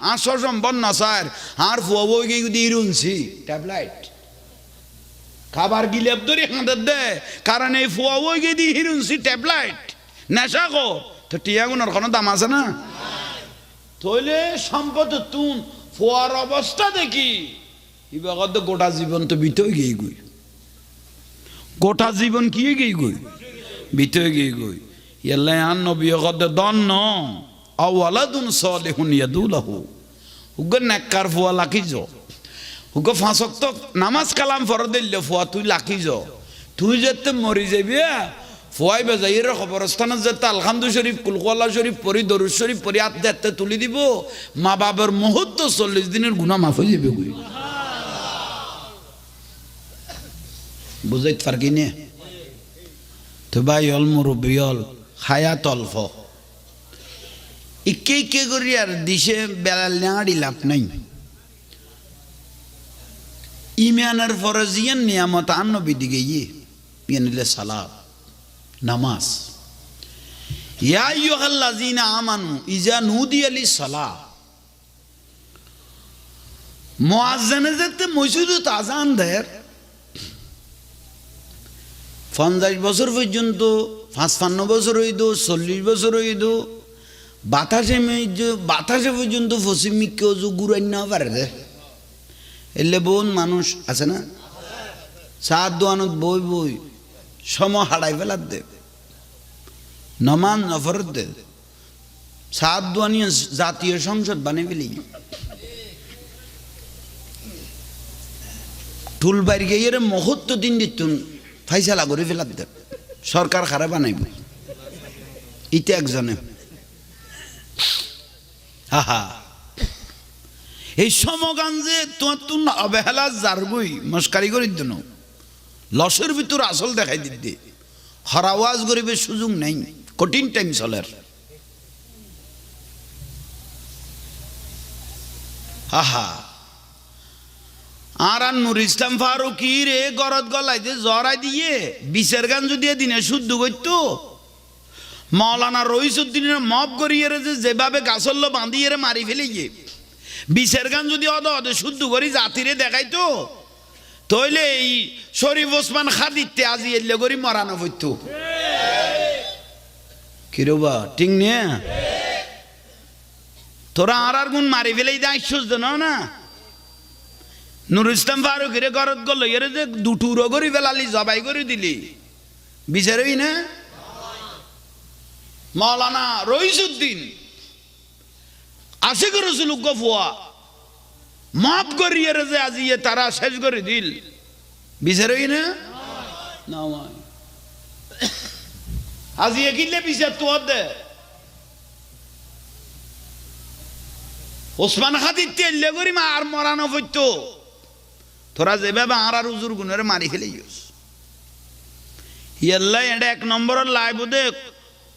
S1: আর সম্পদ না স্যার আর ফুয়া বই গিয়ে দিয়ে রুনছি ট্যাবলাইট খাবার গিলেপ ধরে হাঁদের দে কারণ এই ফুয়া বই গিয়ে দিয়ে হিরুনছি ট্যাবলাইট নেশা কো তো টিয়াগুনোর কোনো দাম আছে না তাহলে সম্পদ তুন ফুয়ার অবস্থা দেখি এবার তো গোটা জীবন তো বিতই গিয়ে গই গোটা জীবন কি গিয়ে গই বিতই গিয়ে গই ইয়াল্লা আন নবী কদ দন্ন আওয়ালাদুন সালিহুন ইয়াদুলাহু উগ্র নেককার ফুয়া লাকিজ হুক ফাঁসক তো নামাজ কালাম ফরদ দিল ফুয়া তুই লাকি যো তুই যেতে মরি যাবি ফুয়াই বেজাইর খবরস্থানত যেতে আলহামদু শরীফ কুলকোয়াল্লা শরীফ পরি দরুদ শরীফ পরি হাত যেতে তুলি দিব মা বাবার মুহূর্ত 40 দিনের গুনাহ মাফ হয়ে যাবে গুই বুঝাইতে পারকি নে তো ভাই হল মুরব্বী হল হায়াত অল্প ইকে ইকে করি আর দিশে বেলাল নেওয়ারি লাভ নাই ইমানের ফরজিয়ান নিয়ামত আর নবী দিকে ইয়ানিলে সালাত নামাজ ইয়া আইয়ুহাল্লাযীনা আমানু ইযা নুদিয়া লিস-সালাহ মুয়াজ্জিনে যেতে মসজিদে আযান দেয় 50 বছর পর্যন্ত 55 বছর হইতো 40 বছর হইতো বাতাসে পর্যন্ত পশ্চিমিক কেউ গুড়াই না পারে এলে বোন মানুষ আছে না চার দোয়ানত বই বই সম হারাই ফেলার দে নমান নফরত দে সাত দুয়ানিয়া জাতীয় সংসদ বানিয়ে ফেলি টুলবাড়ি গিয়ে মুহূর্ত দিন দিতুন ফাইসালা করে ফেলার দেব সরকার খারাপ বানাইব ইতে একজনে আহা এই সমগঞ্জে তোমার তুন অবহেলা জারবই মস্কারি করি দিন লসের ভিতর আসল দেখাই দিতে হরাওয়াজ গরিবের সুযোগ নেই কঠিন টাইম চলের আহা আর নুর ইসলাম ফারুকি রে গরদ গলাইতে জরাই দিয়ে বিশের গান যদি দিনে শুদ্ধ করতো মৌলানা রইসুদ্দিনের মব করিয়ে যেভাবে গাছল্য বাঁধিয়ে মারি ফেলে গিয়ে বিশের গান যদি অদে শুদ্ধ করি জাতিরে দেখাইতো তইলে এই শরীফ ওসমান খাদিতে আজি এলে করি মরানো হইতো কিরবা ঠিক নিয়ে তোরা আর গুণ মারি ফেলেই দেয় না নুর ইসলাম ফারুকের গরত গল এর যে দুটুরো করি ফেলালি জবাই করে দিলি বিচারই না মৌলানা রইসুদ্দিন আশিক রসুল গফুয়া মাফ করিয়ে যে আজি তারা শেষ করে দিল বিচারই না আজি কিনলে বিচার তোর দে ওসমান খাদির তেলে করি মা আর মরানো হইতো তোরা যেভাবে আর উজুর গুণের মারি ফেলে ইয়াল্লা এটা এক নম্বরের লাইভ দে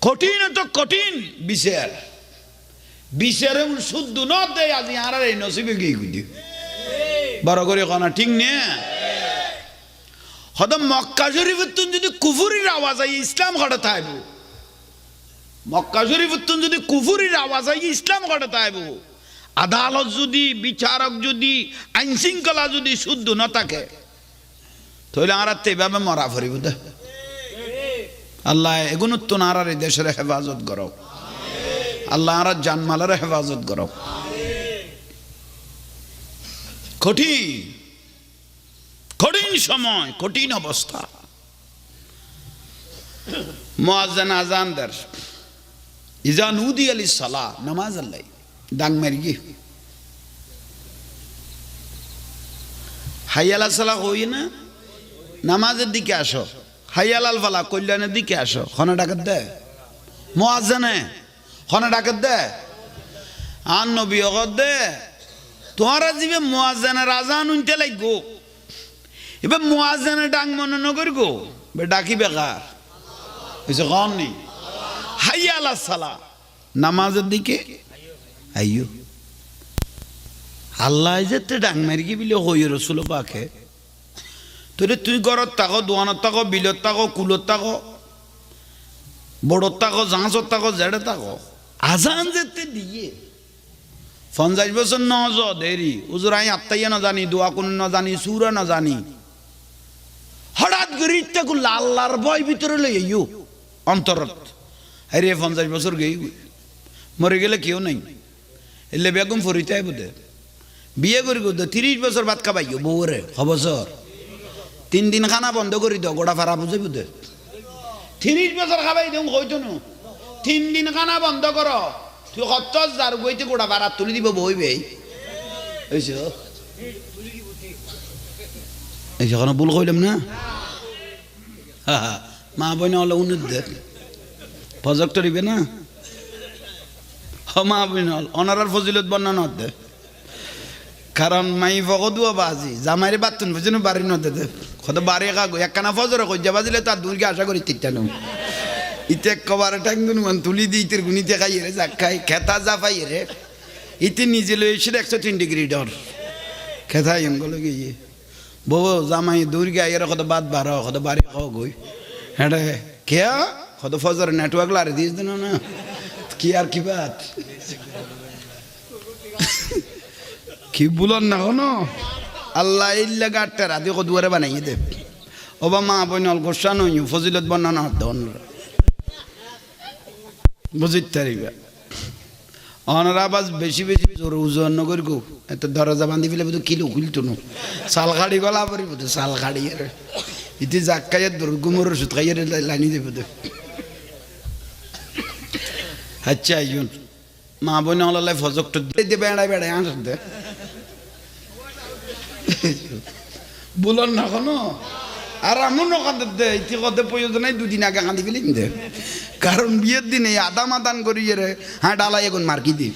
S1: কঠিন তো কঠিন বিচার বিচারে শুদ্ধ ন দেয় আজি আর এই নসিবে গিয়ে গুদি বড় করে কোনা ঠিক নে হয়তো মক্কা শরীফের যদি কুফুরির আওয়াজ আই ইসলাম ঘটে থাকবো মক্কা শরীফের যদি কুফুরির আওয়াজ আই ইসলাম ঘটে থাকবো আদালত যদি বিচারক যদি আইন শৃঙ্খলা যদি শুদ্ধ না থাকে তাহলে আর এভাবে মরা ফরিব দে আল্লাহ এগুন তো আর এই দেশের হেফাজত করো আল্লাহ আর জানমালের হেফাজত করো কঠিন কঠিন সময় কঠিন অবস্থা মুয়াজ্জিন আযান দের ইজা নুদি আলিস সালাহ নামাজ আল্লাহ ডাং মারি হাইয়াল সালা হই না নামাজের দিকে আসো হাইয়াল আল ফালা কল্যাণের দিকে আসো খনা ডাকাত দে মুয়াজ্জিনে খনা ডাকাত দে আর নবী অগত দে তোরা জিবে মুয়াজ্জিনের আযান উনতে লাগবো এবার মুয়াজ্জিনের ডাং মনে নগর গো বে ডাকি বেকার এসে গান নেই হাইয়াল সালা নামাজের দিকে আইয়ো আল্লাহ যেতে ডাং মারি কি বিলে হই রসুল পাখে তোরে তুই ঘরত থাকো দোয়ানত থাকো বিলত থাকো কুলত থাকো বড়ত থাকো জাঁচত থাকো জেড়ে থাকো আজান যেতে দিয়ে 50 বছর নজ দেরি উজুর আই আত্মাইয়া না জানি দোয়া কোন না জানি সুরা না জানি হঠাৎ করে ইত্যা করলে আল্লাহর ভয় ভিতরে লই আইয়ো অন্তরত আরে 50 বছর গই মরে গেলে কেউ নাই এলে বেগম ফরিতে বোধে বিয়ে করি গো 30 বছর ভাত খাবাইও বউরে বছর 3 দিন খানা বন্ধ করি দাও গোড়া ফারা বুঝে বুঝে 30 বছর খাবাই দেও হইতো না 3 দিন খানা বন্ধ করো তুই কত যার বইতে গোড়া ফারা তুলি দিব বইবে এইছো এই যখন ভুল কইলাম না মা বইনা হলো উন্নত দে প্রজেক্ট দিবে না মা বইনা অনারার ফজিলত বর্ণনা দে কারণ মাই ফগদুয়া বাজি জামাইরে বাতুন বুঝুন বাড়ি নদে দে কত বাড়ি কাগো একখানা ফজর কইজা বাজিলে তার দুর্গে আশা করি তিনটা ইতে কবার টাঙ্গুন মান তুলি দি ইতের গুনিতে খাই রে জাকাই খেতা জাফাই রে ইতে নিজে লই এসে 103 ডিগ্রি ডর খেতা এঙ্গল গিয়ে বউ জামাই দুর্গে আইরে কত বাদ বারো কত বাড়ি খাও গই হ্যাঁ কে কত ফজর নেটওয়ার্ক লারে দিস দেন না কি আর কি বাত কি বুলন না কোনো আল্লাহ ইল্লা গাটটা রাতে কো দুয়ারে বানাইয়ে দে ওবা মা বইনল গোসা নই ফজিলত বর্ণনা দন বুঝিতে পারিবা অনরা বাস বেশি বেশি জোর উজন নগর গো এত দরজা বাঁধি ফেলে বুঝো কিলো খুলতো না সাল গাড়ি গলা পরি বুঝো সাল গাড়ি ইতি জাক্কায়ের দুর্গমর ওষুধ খাইয়ে লাইনি দেব দে আচ্ছা আইন মা বোন হলাই ফজক দে বেড়ায় বেড়ায় আস দে বলন না কোনো আর আমি নকাদের দে ইতি কদে প্রয়োজন নাই দুদিন আগে কাঁদি ফেলিম দে কারণ বিয়ের দিনে আদাম আদান করি রে হ্যাঁ ডালাই এখন মার্কি দি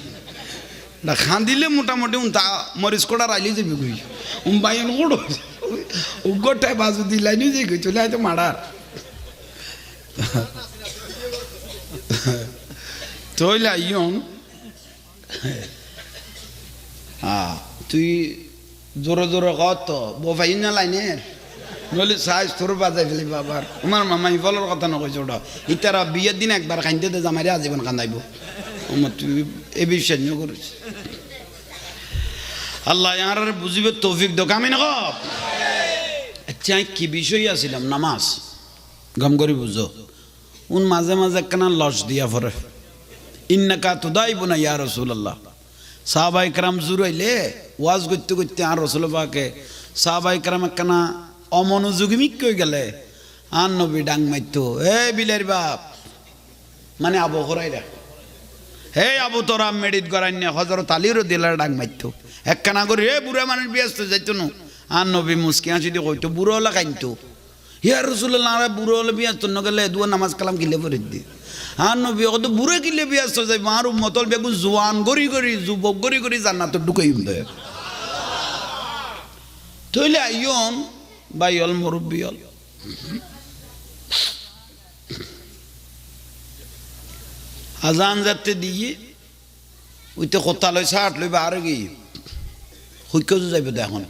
S1: না খাঁদিলে মোটামুটি তা মরিচ কোটা রাইলি যাবি কই বাইন কোড়ো গোটায় বাজু দিলাইনি যে কই চলে হয়তো মারার তইলা ইয়ন তুই জোরে জোরে কত বোফাই না লাইনের নইলে সাইজ তোর বাজাই ফেলি বাবার আমার মামাই বলার কথা নকইছ ওটা ইতারা বিয়ের দিন একবার খাইতে দে জামাইরে আজীবন কান্দাইব তুই এ বিশ্বাস করিস আল্লাহ আর বুঝিবে তৌফিক দোক আমি না আচ্ছা কি বিষয় আসিলাম নামাজ গম করি বুঝো উন মাঝে মাঝে একখানা লস দিয়া পরে ইন্নাকা তুদাইবুনা ইয়া রাসূলুল্লাহ সাহাবায়ে কেরাম জুরাইলে ওয়াজ করতে করতে আর রাসূল পাকে সাহাবায়ে কেরাম একখানা অমনোযোগী কই গেলে আর নবী ডাং মাইতো এ বিলের বাপ মানে আবু হুরায়রা হে আবু তোরা মেডিট করাই না হযরত আলীরও দিলার ডাং মাইতো একখানা করে এ বুড়া মানুষ ব্যস্ত যাইতো না আর নবী মুস্কি হাসি দিয়ে কইতো বুড়ো হলে কাইতো ইয়া রাসূলুল্লাহ আর বুড়ো হলে ব্যস্ত ন গেলে দুয়া নামাজ কালাম কিলে পড়ে দি আর নবী কত বুড়ো কিলে ব্যস্ত যাই মার উম্মতল বেগু জওয়ান গরি গরি যুবক গরি গরি জান্নাত ঢুকাইম দে তইলে আইয়ন বাইল মুরব্বিয়ল আজান যাতে দিয়ে ওইতে কথা লই ষাট লইবা আর কি হুইকে যাইব দেখুন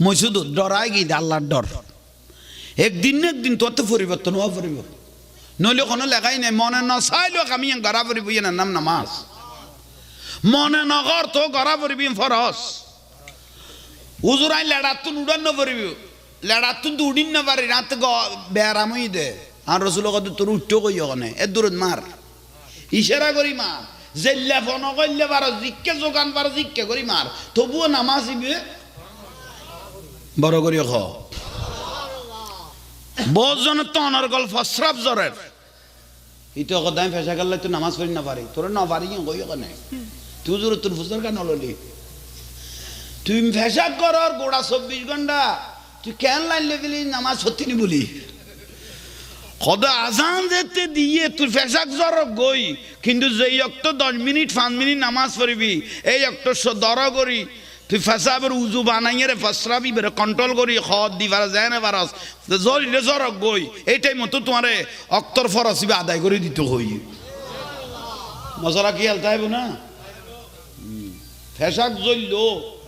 S1: মই শুধু ডরাই গিয়ে আল্লাহর ডর একদিন না একদিন তত পরিবর্তন হওয়া পড়িব নইলে কোনো লেখাই নাই মনে ন চাইলেও আমি গড়া পড়িব না নাম নামাজ মনে নগর তো গড়া পড়িবি ফরস উজুরাই লেডাতুন উড়ান পড়িব লেডাতুন তো উড়িন না পারি রাত বেড়ামই দে আর রসুল কত তোর উঠতেও কই ওখানে এর দূরত মার ইশারা করি মার জেল্লা ফোন করলে পারো জিক্কে যোগান পারো জিক্কে করি মার তবুও নামাজ ইবে বড় করি খ বহুজনের তো অনার গল্প শ্রাপ জ্বরের ইতো কথা আমি ফেসা গেলে তুই নামাজ পড়ি না পারি তোর না পারি কই ওখানে তুই জোর তোর ফুসর কেন ললি তুই ফেসা কর গোড়া 24 ঘন্টা তুই কেন লাইন লেভেলি নামাজ সত্যি নি বলি খোদা আজান যেতে দিয়ে তুই ফেসাক জ্বর গই কিন্তু যেই অক্ত 10 মিনিট 5 মিনিট নামাজ পড়বি এই অক্ত দর করি তুই ফেসাবের উজু বানাইয়ে রে ফসরাবি বেরে কন্ট্রোল করি খদ দিবার যায় না পারস জরিলে জ্বর গই এই টাইম মতো তোমারে অক্তর ফরসিবে আদায় করে দিতে হই মশলা কি হাল তাইব না ফেসাক জ্বলল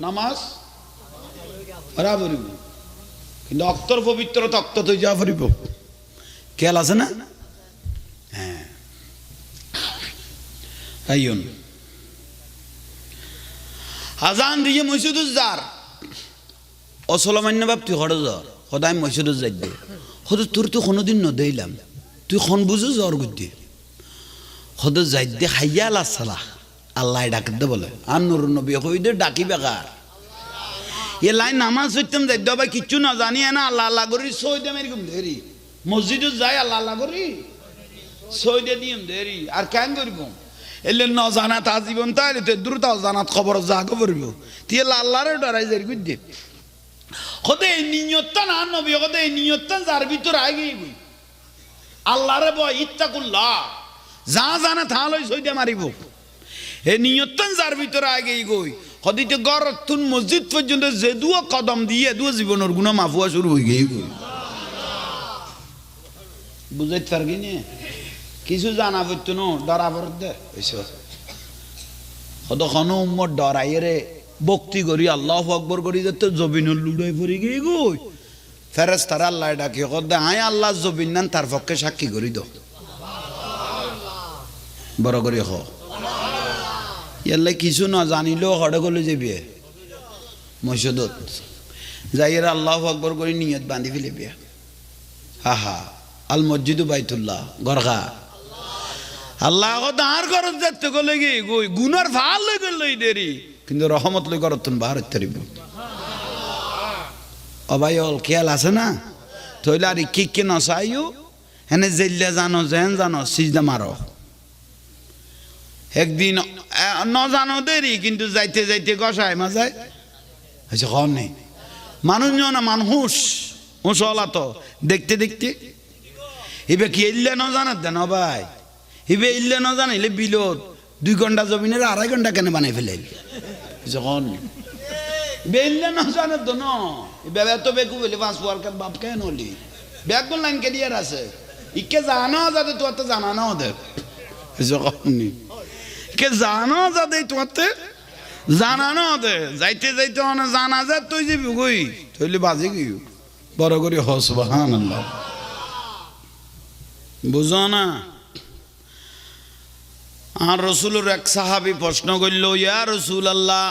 S1: নামাজ বরাবর কিন্তু অক্তর পবিত্রতা অক্ত তুই যা পড়িব খেয়াল আছে না হ্যাঁ আইয়ন আজান দিয়ে মসজিদে যার অসলমান্য বাপ তুই হড়ে জ্বর সদায় মসজিদে যাই দে হয়তো তোর তো কোনোদিন নদেইলাম তুই খন বুঝো জ্বর গুদ্ধি হয়তো যাই দে খাইয়া আল্লাহ সালাহ আল্লাহ ডাক দে বলে আর নুর নবী কই দে ডাকি বেকার এ লাইন নামাজ পড়তাম যাই দে ভাই কিচ্ছু না জানি না আল্লাহ আল্লাহ করি সই দেম এরকম দেরি মসজিদে যাই আল্লাহ আল্লাহ করি সই দিয়ে দিম দেরি আর কেন করিব এলে ন জানাত আজীবন তাইলে তো দ্রুত জানাত খবর জাগো পড়ব তুই আল্লাহরে ডরাই যাই বুঝলি হতে এই নিয়তটা না নবী হতে এই নিয়তটা যার ভিতর আগে গই আল্লাহরে বয় ইত্তাকুল্লাহ যা জানা থালই সই দিয়ে মারিব এই নিয়তটা যার ভিতর আগে গই হদিতে গর তুন মসজিদ পর্যন্ত যে দুয়া কদম দিয়ে দুয়া জীবনের গুনাহ মাফ হওয়া শুরু হয়ে গই বুঝাইতে পারবি না কিছু জানা পড়তো না ডরা পড়তে কতক্ষণ উম্মত ডরাই রে ভক্তি করি আল্লাহু আকবার করি যেতে জবিনুল লুড়াই পড়ি গিয়ে গই ফেরেশতারা আল্লাহ ডাকে কদে আয় আল্লাহ জবিন নান তার পক্ষে সাক্ষী করি দাও বড় করি হ ইয়াল্লাই কিছু না জানিলেও হড়ে গলে যাবি মসজিদত যাইয়ের আল্লাহু আকবার করি নিয়ত বাঁধি ফেলিবি আহা আল মসজিদু বাইতুল্লাহ গরগা আল্লাহ দাঁড় করত যেতে গলে গিয়ে গই গুনার ভাল লই গেলই দেরি কিন্তু রহমত লই করতুন বাহার তরিব অবায়ল খেয়াল আছে না তইলে আর কি কি নসাইও হেনে জেল্লা জানো জেন জানো সিজদা মারো একদিন নজানো দেরি কিন্তু যাইতে যাইতে গসায় মাজায় আচ্ছা কন নেই মানুষ না মানুষ ওসলা তো দেখতে দেখতে এবার কি ইল্লে ন জানার দেন ভাই এবার ইল্লে ন জানাইলে বিলত 2 ঘন্টা জমিনের 2.5 ঘন্টা কেন বানাই ফেলাইল যখন বেললে ন জানার তো ন এবার এত বেকু বলে 5 ওয়ার্কার বাপ কেন হলি ব্যাগুল লাইন ক্লিয়ার আছে ইকে জানা যাতে তো তো জানানো ওদের যখন কে জানো যাতে তোমাতে জানানো ওদের যাইতে যাইতে অনেক জানা যায় তুই যাবি গই তৈলে বাজে গিয়ে বড় করে হ সুবহানাল্লাহ বুঝো না আর রসুলের এক সাহাবী প্রশ্ন করল ইয়া রাসূলুল্লাহ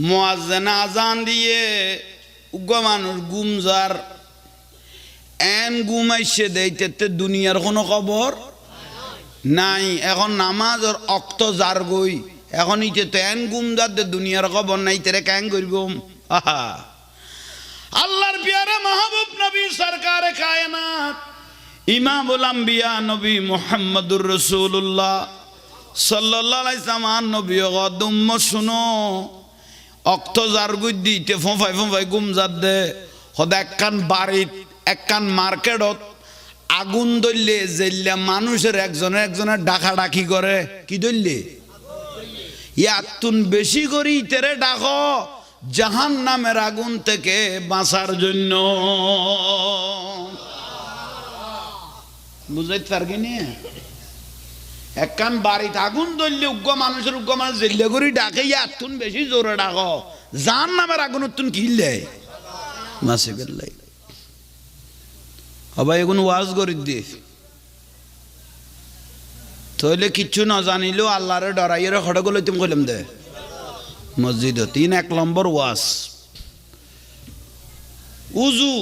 S1: মুয়াজ্জিন আজান দিয়ে উগ্র মানুষ গুমজার এন ঘুমাইছে দেইতে দুনিয়ার কোনো খবর নাই এখন নামাজের অক্ত যার গই এখন ইতে তো এন গুমজার দুনিয়ার খবর নাই তেরে কেন করব আহা আল্লাহর প্যারা মাহবুব নবী সরকার কায়নাত ইমামুল আম্বিয়া নবী মুহাম্মদুর রাসূলুল্লাহ সাল্লাল্লাহু আলাইহি সাল্লাম নবী গদম শুনো অক্ত জার গুই দিতে ফফাই ফফাই গুমজার দে হদ একখান বাড়িত একখান মার্কেটত আগুন ধরলে জেললে মানুষের একজনের ডাকাডাকি করে কি ধরলে ইয়াতুন বেশি করি তেরে ডাকো জাহান্নামের আগুন থেকে বাঁচার জন্য বুঝাইতে পারগিনি একখান বাড়িতে আগুন ধরলে উগ্র মানুষ জেলে করি ডাকে ইয়াতুন বেশি জোরে ডাকো জাহান্নামের আগুন তুন কিনলে মাসে গেলে আবার এখন ওয়াজ করে দিয়ে তাহলে কিচ্ছু না জানিলেও আল্লাহরে ডরাইয়ের খড়ে গেলে তুমি কইলাম দে মসজিদ 1 নম্বর ওয়াজ উজু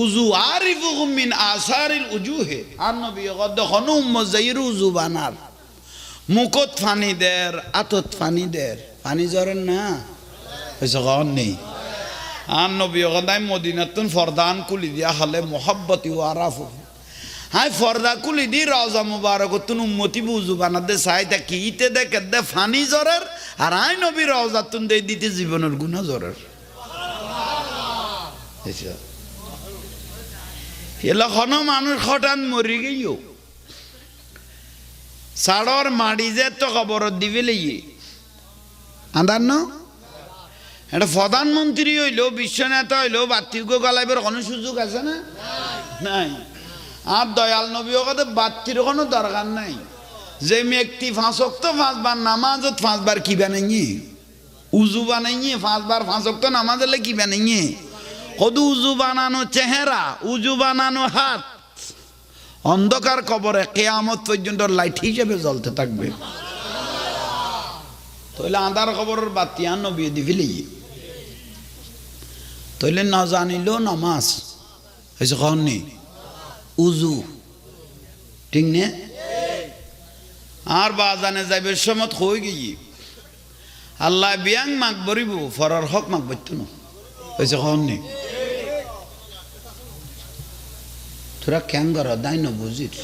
S1: উজু আরিফুহুম মিন আসারিল উজুহে আর নবী গদ খনু মজাইর উজু বানার মুখত ফানি দের আতত ফানি দের পানি জরেন না হইছে কোন নেই আর নবী গদাই মদিনাতুন ফরদান কুলি দিয়া হলে মোহাব্বতি ওয়ারাফু হাই ফরদা কুলি দি রওজা মুবারকতুন উম্মতি বুজু বানাতে চাইতা কিতে দেখে দে ফানি জরের আর আই নবী রওজাতুন দে দিতে জীবনের গুনাহ জরের আচ্ছা এলা খন মানুষ হঠাৎ মরি গিয়েও সাড়র মাড়ি যে তো খবর দিবে লইয়ে আন্দার ন এটা প্রধানমন্ত্রী হইলো বিশ্বনেতা হইলো বাতিকে গলাইবার কোনো সুযোগ আছে না নাই আর দয়াল নবী কথা বাতির কোনো দরকার নাই যে ব্যক্তি 5 ওয়াক্ত 5 বার নামাজত 5 বার কি বানাইয়ে উজু বানাইয়ে 5 বার 5 ওয়াক্ত নামাজ হলে কি বানাইয়ে কদু উজু বানানো চেহারা উজু বানানো হাত অন্ধকার কবরে কিয়ামত পর্যন্ত লাইট হিসেবে জ্বলতে থাকবে তাহলে আন্ধার কবরের বাতি আর নবী দিবিলি তাহলে না জানিলেও নামাজ হয়েছে কখন নেই উজু ঠিক নে আর বাজানে যাইবে সমত হয়ে গিয়ে আল্লাহ বিয়াং মাক বরিব ফরার হক মাক বইতো না হয়েছে কখন নেই তোরা কেন কর দাই না বুঝিস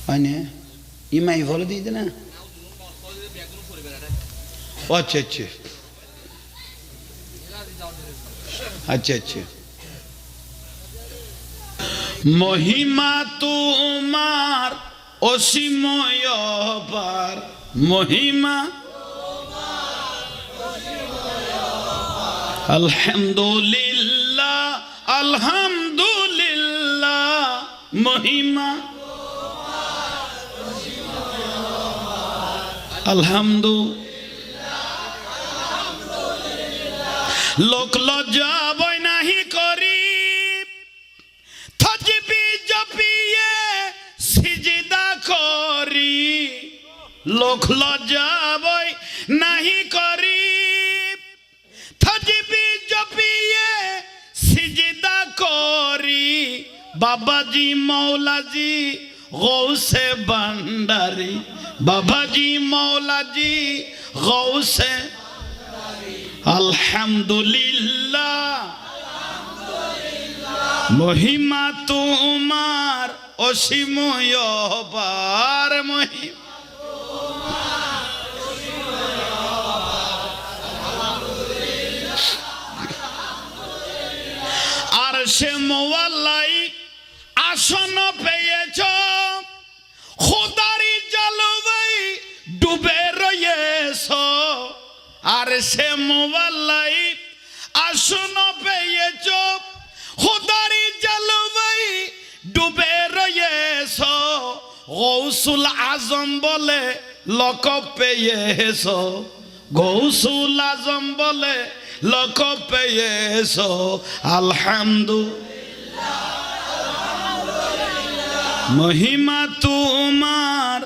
S1: হয় না ইমাই ফলে দিতে না আচ্ছা আচ্ছা আচ্ছা আচ্ছা মহিমা তোমার অসীময় পার মহিমা আলহামদুলিল্লাহ আলহামদুলিল্লাহ মহিমা আলহামদুলিল্লাহ লোক লজ্জা বই নাহি করি থজবি জপিয়ে সিজদা করি লোক লজ্জা বই নাহি করি থজবি জপিয়ে সিজদা করি বাবাজি মৌলাজি গৌসে ভান্ডারি বাবাজি মৌলাজি গৌসে আলহামদুলিল্লাহ মহিমা তোমার অসীম অপার মহিমা আর সে মোয়াল্লাই আসন পেয়েছ খোদারি জলবাই ডুবে রয়েছ আর সে মোয়াল্লাই আসন পেয়েছ খোদারি জলবাই ডুবে রয়েছ গৌসুল আজম বলে লকব পেয়েছ গৌসুল আজম বলে লকব পেয়েছ আলহামদুলিল্লাহ মহিমা তোমার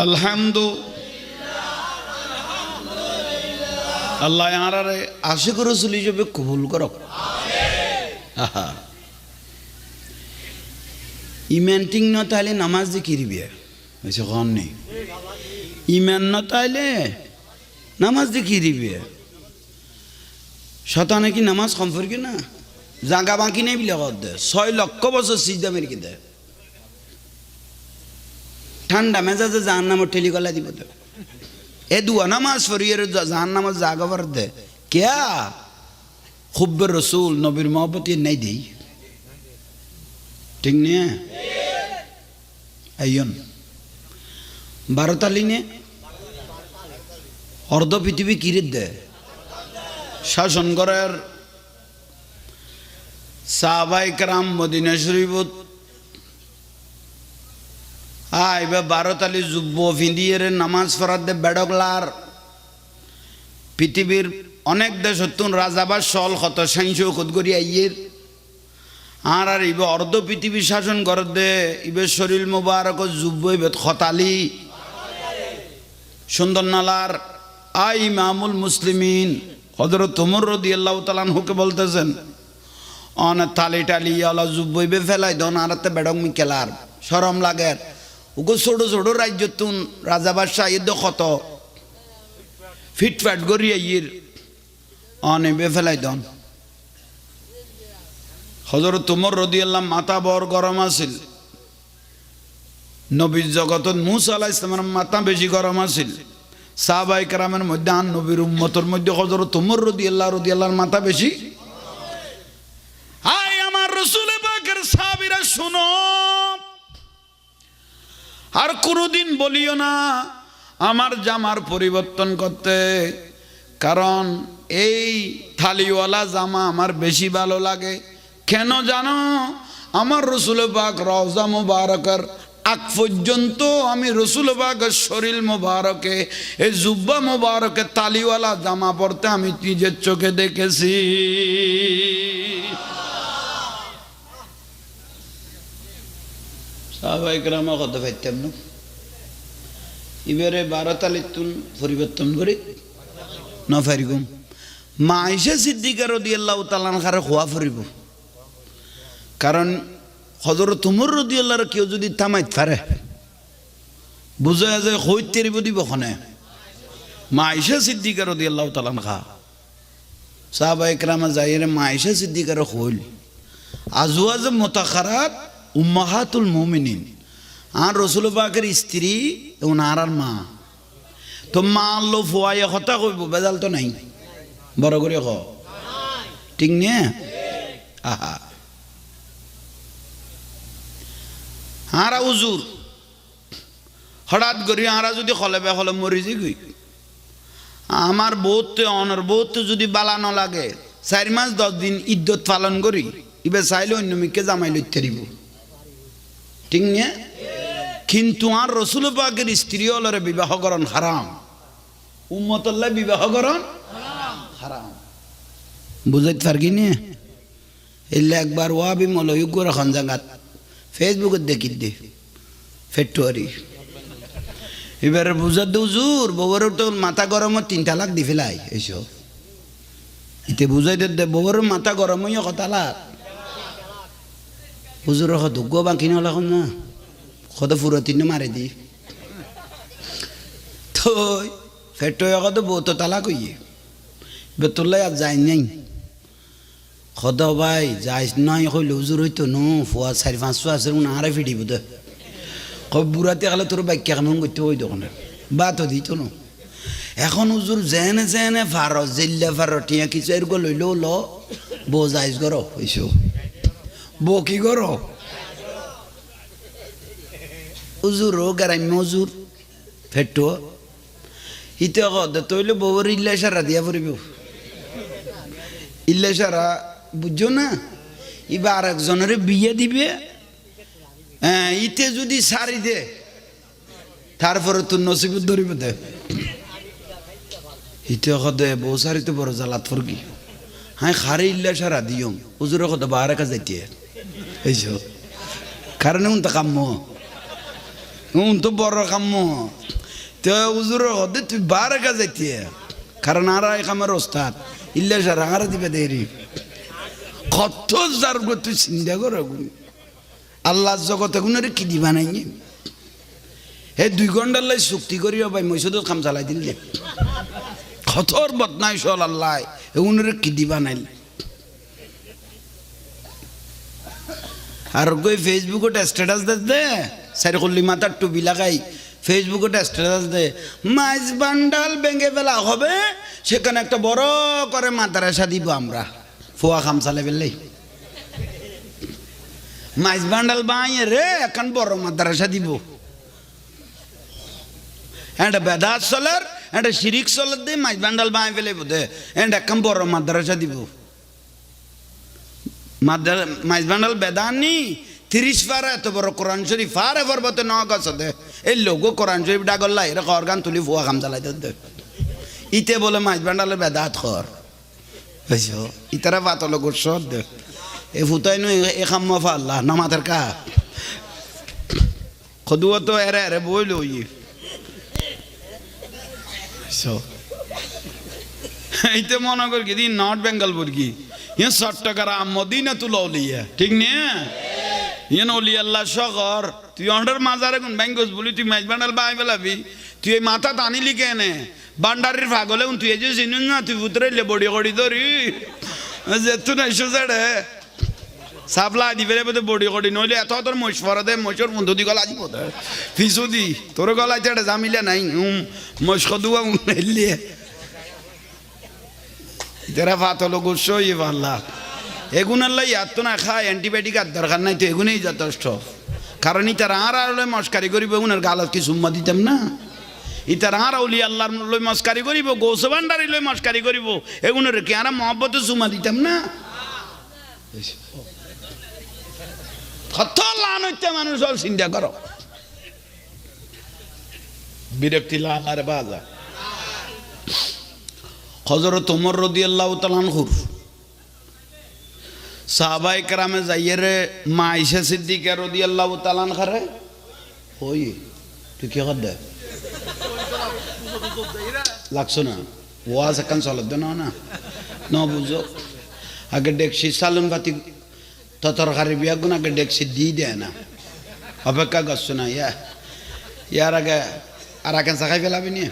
S1: আলহামদুলিল্লাহ আল্লাহ আরে আশিক রাসূল হিসেবে কবুল করো আহা ইমান ঠিক না তাইলে নামাজ দি কিরিবে হইছে কোন নেই ইমান না তাইলে নামাজ দি কিরিবে শতানে কি নামাজ কম ফরকে না জাগা বাকি নেই বিলে কর দে 6 লক্ষ বছর সিজদা মেরে কি দে ঠান্ডা মেজাজে জাহান্নামে ঠেলি গলা দিব দে এ দুয়া নামাজ ফরিয়ের জাহান্নামে জাগা ভর দে क्या খুব্বে রসুল নবীর মহব্বত নাই দেই ঠিক না আইয়ন ভারতালিনে অর্ধ পৃথিবী কিরিত দে শাসন করার সাহাবায়ে কেরাম মদিনা শরীফত আইবা ভারতালি যুব্ব ফিন্দিয়ের নামাজ পড়ার দে বেডগলার পৃথিবীর অনেক দেশ হতুন রাজাবার সল কত সাইন্স খুদ করি আইয়ের আর আর ইবে অর্ধ পৃথিবী শাসন কর দে ইবে শরীর মুবারক যুব্ব ইবে খতালি সুন্দর নালার আই ইমামুল মুসলিমিন হযরত ওমর রাদিয়াল্লাহু তাআলা আনহুকে বলতেছেন অন তালি টালি আলা যুব্ব ইবে ফেলাই দন আরতে বেডং মি কেলার শরম লাগে ওগো ছোট ছোট রাজ্যতুন রাজা বাদশাহ ইদ কত ফিটফাট গরি আইয়ের অনে বেফেলাই দন হযরত ওমর রাদিয়াল্লাহু মাথা বড় গরম আছিল নবীর জগতত মুসা আলাইহিস সালামের মাথা বেশি গরম আছিল সাহাবায়ে কেরামের মধ্যে আর নবীর উম্মতের মধ্যে হযরত ওমর রাদিয়াল্লাহুর মাথা বেশি আয় আমার রাসূল পাকের সাহাবীরা শুনো আর কোনদিন বলিও না আমার জামার পরিবর্তন করতে কারণ এই থালিওয়ালা জামা আমার বেশি ভালো লাগে কেন জানো আমার রাসূল পাক রওজা মুবারকের আগ পর্যন্ত আমি রাসূল পাকের শরীর মুবারকে এই জুব্বা মুবারকে তালিওয়ালা জামা পরতে আমি নিজের চোখে দেখেছি সাহাবায়ে কেরাম কত পাইতাম না এবারে 12 তালিতুন পরিবর্তন করে না ফারিগুম মা আয়েশা সিদ্দিকা রাদিয়াল্লাহু তাআলা আনহার খোয়া ফরিব কারণ হযরত ওমর রাদিয়াল্লাহু কেউ যদি থামাইত পারে বুঝা যায় হইতেরি দিব খনে মা আয়েশা সিদ্দিকা রাদিয়াল্লাহু তাআলা আনহা সাহাবায়ে কেরাম যায়রে মা আয়েশা সিদ্দিকার হইল আজওয়াজ মুতাখারাত উম্মাহাতুল মুমিনিন আর রাসূল পাকের স্ত্রী ওনার আর মা তো মা আল্লাহ ফুয়াইয়া কথা কইব বেজাল তো নাই বড় করে ক ঠিক না আহা হারা হুজুর হঠাৎ করি হারা যদি খলেবে খলে মরি যে গই আমার বহুত অনর বহুত যদি বালা ন লাগে 4 মাস 10 দিন ইদ্যত পালন করি ইবে চাইলে অন্য মিকে জামাই লইতে দিব ঠিক না কিন্তু আর রাসূল পাকের স্ত্রী হলরে বিবাহ করণ হারাম উম্মতল্লাহ বিবাহ করণ হারাম বুঝাইতে পারগি না এলে একবার ওয়াবি মলয়ু গোরা খান জাগাত ফেসবুকে দেখি দে ফেটুয়ারি এবারে বুঝার দে হুজুর বউর তো মাথা গরম 3 তালাক দি ফেলাই এইসব ইতে বুঝাই দে বউর মাথা গরম হইয়া কথা লাগ হুজুর কত গো বাকি না লাখন না কত ফুরতিন মারে দি তো ফেটুয়া কত বউ তো তালাক হইয়ে বেতুল্লাহ আর যায় নাই খদা ভাই যাইস নাই কইলে হুজুর হইতো নো ফুয়া 4-500 আছে উনি আরে ফিডিব দে কই বুড়াতে গেলে তোর বাইক কেমন করতে ওই দোকানে বা তো দিত না এখন হুজুর জেনে জেনে ফারো জিল্লা ফারো টিয়া কিছু এরকম লইলেও ল বউ যাইস করো হইছো বউ কি করো হুজুর ও গ্রাম্য হুজুর ফেটো ইতে কদে তৈলে বউর ইল্লা সারা দিয়া পড়িব ইল্লা সারা বুঝছো না এবার আরেকজনের বিয়ে দিবে হ্যাঁ ইতে যদি সারি দে তারপরে তোর নসিব ধরিব দে ইতে কদে বউ সারিতে বড় জ্বালাত ফরকি হ্যাঁ খারে ইল্লা সারা দিও হুজুর কদে বাহারে কাজ যাইতে এইসো কারণে উন তো কাম্য উন তো বড় কাম্য তো হুজুর কদে তুই বাহারে কাজ যাইতে কারণ আর কামের ওস্তাদ ইল্লা সারা হারা দিবে দেরি কত যার তুই চিন্তা করো আল্লাহ জগতে গুণের কি দিবা নাই হে 2 ঘন্টার লাই চুক্তি করিও ভাই মই শুধু কাম চালাই দিলে খতর বদনাই চল আল্লাহ এগুনের কি দিবা নাই আর কই ফেসবুকত স্ট্যাটাস দে সাইরকল্লি মাথার টুপি লাগাই ফেসবুকত স্ট্যাটাস দে মাইজ বান্ডাল ভেঙে ফেলা হবে সেখানে একটা বড় করে মাদ্রাসা দিব আমরা ফুয়া খাম চালে ফেললেই মাইজ বান্ডাল বাইয়ে রে এখন বড় মাদ্রাসা দিব একটা বেদাত চলার একটা শিরিক চলার দিয়ে মাইজ বান্ডাল বাই ফেলে বোধে এখন বড় মাদ্রাসা দিব মাইজ বান্ডাল বেদানি 30 পারা এত বড় কোরআন শরীফ ফারে পর্বতে ন গছ দে এই লোগো কোরআন শরীফ ডাগল্লা এরা অর্গান তুলি ফুয়া খাম চালাই দে ইতে বলে মাইজ বান্ডালের বেদাত খর বুঝছো ইতারা বাতল গোস দে এ ফুতাই নই এ খাম্ম ফাল্লা নামাতের কা খদুয়া তো এরে এরে বইল এইতে মনে কর কি দিন নর্থ বেঙ্গল বুর্গি ইয়ে চট্টগ্রাম মদিনাতুল আউলিয়া ঠিক নিয়ে ইয়ে অলি আল্লাহ শহর তুই অন্ডার মাজারে কোন ব্যাঙ্গস বলি তুই ম্যাচ বান্ডাল বাই বেলাবি তুই এই মাথা টানি লিখে এনে বান্ডারির ফাগলে তুই এই যে চিনুন না তুই ভুতরে লে বড়ি কড়ি ধরি যে তুই না এসো সাড়ে সাবলা দিবে বোধ বড়ি কড়ি নইলে এত তোর মহিষ ফরা দে মহিষর বন্ধু দি গলা দিব ফিসু দি তোর গলায় চেড়ে জামিলে নাই মহিষ কদুয়া নেলিয়ে তেরা ফাতলো গুসো ই পাল্লা এগুনের লাই আর তো না খায় অ্যান্টিবায়োটিক আর দরকার নাই তো এগুনেই যথেষ্ট কারণ ইতার আর লই মস্কারি করিব এগুনের গালত কি সুম্মা দিতাম না ইতার আর আউলি আল্লাহর লই মস্কারি করিব গৌস ভান্ডারি লই মস্কারি করিব এগুনের কি আর মহব্বতে সুম্মা দিতাম না কত লান হইতে মানুষ সব চিন্তা করো বিরক্তি লান আর বাজা হযরত ওমর রাদিয়াল্লাহু তাআলা আনহুর সাহাবায়ে কেরামে যাইয়ে মা আয়েশা সিদ্দিকা রাদিয়াল্লাহু তাআলা আনহারে ওই তুই কি কর দে লাগছো না ওয়াজ কান চলত না না না বুঝো আগে দেখছি সালুন বাতি তরকারি বিয়া গুণ আগে দেখছি দিয়ে দেয় না অপেক্ষা করছো না ইয়ার আগে আর আগে চাকাই ফেলাবি নিয়ে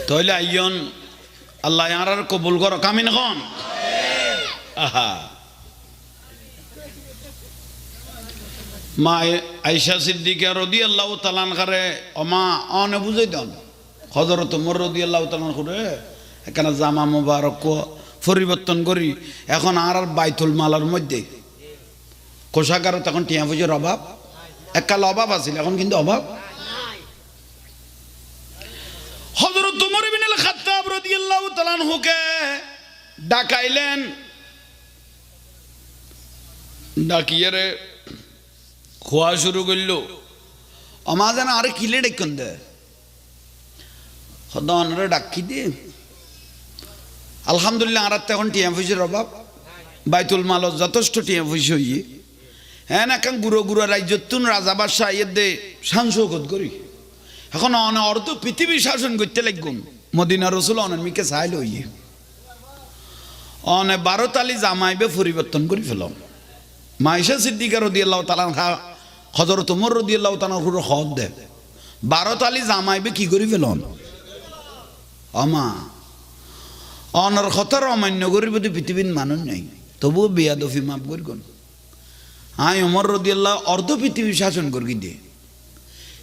S1: তাহলে আইয়ন আল্লাহ আর কবুল করো কামিন খন আহা মা আয়েশা সিদ্দিকা রাদিয়াল্লাহু তাআলা আনহারে ওমা অনে বুঝাই দেন হযরত ওমর রাদিয়াল্লাহু তাআলা আনহুরে এখানে জামা মোবারক পরিবর্তন করি এখন আর বাইতুল মালার মধ্যে কোষাগার তখন টিয়া পুজোর অভাব এককাল অভাব আছিল এখন কিন্তু অভাব হযরত ওমর ইবনে আল খাত্তাব রাদিয়াল্লাহু তাআলা আনহুকে ডাকাইলেন ডাকিয়ে রে খোয়া শুরু করলো আমাদের আরে কিলে ডেকন দে খদনরে ডাকি দে আলহামদুলিল্লাহ আর এখন টিয়া পয়সার অভাব বাইতুল মাল যথেষ্ট টিয়া পয়সা হইয়ে হ্যাঁ না কারণ গুঁড়ো গুঁড়ো রাজ্যতুন রাজা বাদশাহ ইয়ে দে সাংসৌকত করি এখন অর্ধ পৃথিবী শাসন করতে লাগুন মদিনা রসুল অনেমিকে চাইল হইয়ে অনে 12 তালি জামাইবে পরিবর্তন করে ফেলাম মা আয়েশা সিদ্দিকা রাদিয়াল্লাহু তাআলা হযরত ওমর রাদিয়াল্লাহু তাআলা হুর হদ দে 12 তালি জামাইবে কি করে ফেলাম আমা অনর কথার অমান্য করিব তো পৃথিবীর মানুষ নাই, তবুও বেয়াদফি মাফ করি কোন। আই ওমর রাদিয়াল্লাহু অর্ধ পৃথিবী শাসন করি দে,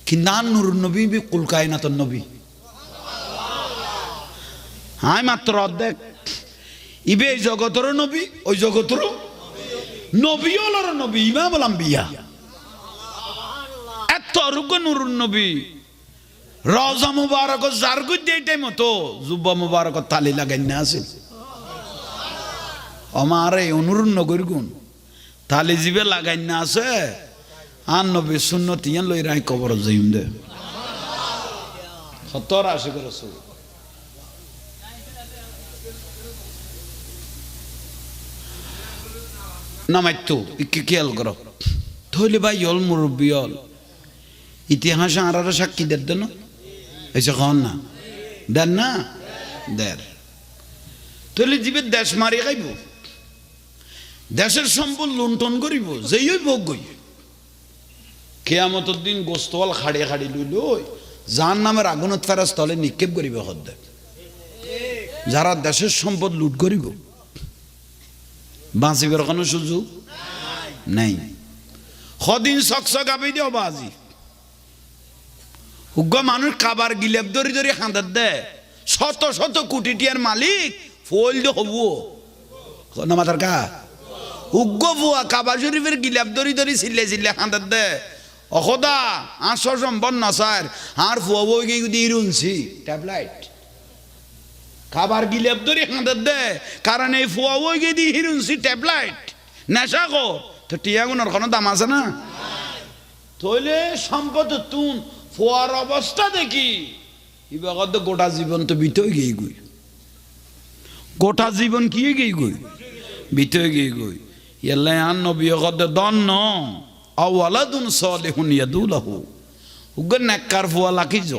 S1: কিন্তু আর নুরুন নবী কুল কায়নাতুন নবী আই মাত্র অর্ধেক। ইবে এই জগতেরও নবী, ওই জগতেরও নবী, হলার নবী, ইমাম বললাম বিয়া এত অরুগ্য নুরুন নবী। রওজা মুবারক যার গুদ্দে এইটাই মতো জুব্বা মুবারক তালি লাগাই না আছে আমার এই অনুরুন নগর গুণ তালি জিবে লাগাই না আছে। আর নবী সুন্নত ইয়ান লই রাই কবর যাইম দে সত্তর আশি করে নামাইতো ইকে খেয়াল করো থইলে ভাই হল মুরব্বী হল ইতিহাস আর সাক্ষী দের দেন এসে কন না দেন না দের তৈলে জীবে দেশ মারি খাইব, দেশের সম্পদ লুণ্ঠন করিব, যেই ভোগ গই কেয়ামতের দিন গোস্তওয়াল খাড়ি খাড়ি লই লই যার নামের আগুনত ফেরাস তলে নিক্ষেপ করিবে হদ্দে যারা দেশের সম্পদ লুট করিব। বাঁচিবার কোনো সুযোগ নাই। সদিন চকচক আবি দিও বাজি উগ্র মানুষ কাবার গিলেপ ধরি ধরি হাঁদার দে শত শত কোটি টিয়ার মালিক ফল দিয়ে হবু না মাথার কা উগ্র ফুয়া কাবার শরীফের গিলেপ ধরি ধরি চিল্লে চিল্লে হাঁদার দে অসদা আর সম্পদ নসার আর ফুয়া বই গিয়ে ইরুনছি ট্যাবলাইট খাবার গিলেপ ধরি হাঁদার দে কারণ এই ফুয়া বই গিয়ে দিয়ে হিরুনছি ট্যাবলাইট নেশা কর তো টিয়াগুনোর কোনো দাম আছে না। তইলে সম্পদ তুন ফোয়ার অবস্থা দেখি ইবাগত গোটা জীবন তো বিতই গিয়ে গই, গোটা জীবন কি গিয়ে গই বিতই গিয়ে গই। ইয়াল্লা আন নবী কদ দন্ন আওয়ালাদুন সালিহুন ইয়াদুলাহু উগ্র নেককার ফুয়া লাকিজ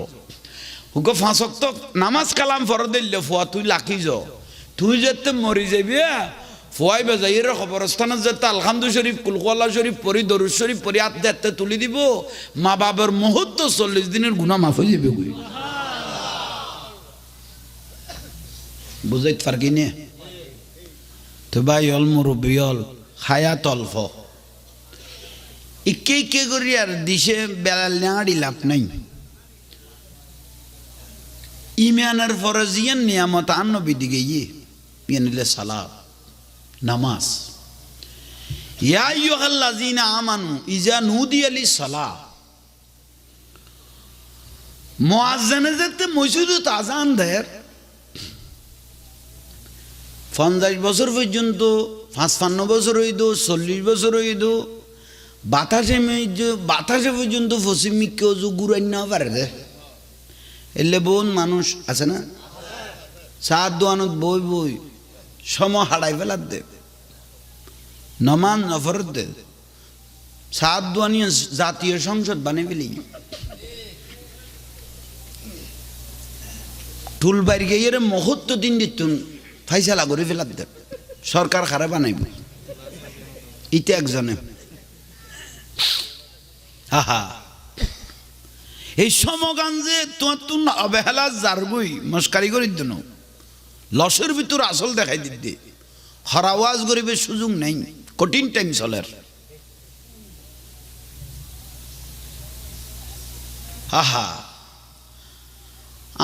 S1: উগ্র পাঁচ ওয়াক্ত নামাজ কালাম ফরজ দিলে ফুয়া তুই লাকিজ তুই যেতে মরি যাবি ফুয়াই বেজাইয়ের খবরস্থানত যেতে আলহামদু শরীফ কুলকোয়াল্লা শরীফ পড়ি দরুদ শরীফ পড়ি আত্মে তুলি দিব মা বাবার মুহূর্ত 40 দিনের গুনাহ মাফ হয়ে যাবে কই বুঝাইতে পারকি নে। তো ভাই হল মুরব্বী হল হায়াত অল্প ইকে ইকে করি আর দিশে বেলাল নেওয়ারই লাভ নাই। ইমানের ফরজিয়ান নিয়ামত আন নবী দিকে ইয়ে নিলে সালাত নামাজ ইয়া আইয়ুহাল্লাযীনা আমানু ইযা নুদিয়া লিস-সালাহ মুয়াজ্জিনে যেতে মসজিদে আযান দেয় 50 বছর পর্যন্ত 55 বছর হইতো 40 বছর হইতো বাতাসে পর্যন্ত পশ্চিমিক কেউ গুড়াই না পারে রে এলে বোন মানুষ আছে না সাত দোয়ানত বই বই সম হারাই ফেলার দে নমান নফরত দে সাত দোয়ানিয়া জাতীয় সংসদ বানিয়ে ফেলি টুল বাইর গিয়ে মুহূর্ত দিন দিতুন ফাইসালা করে ফেলার দে সরকার খারাপ বানাইব ইতে একজনে আহা এই সমগঞ্জে তোমার তুন অবহেলা জারগুই মস্কারি করে দিন লসের ভিতর আসল দেখাই দিতে হরাওয়াজ গরিবের সুযোগ নেই কঠিন টাইম চলের আহা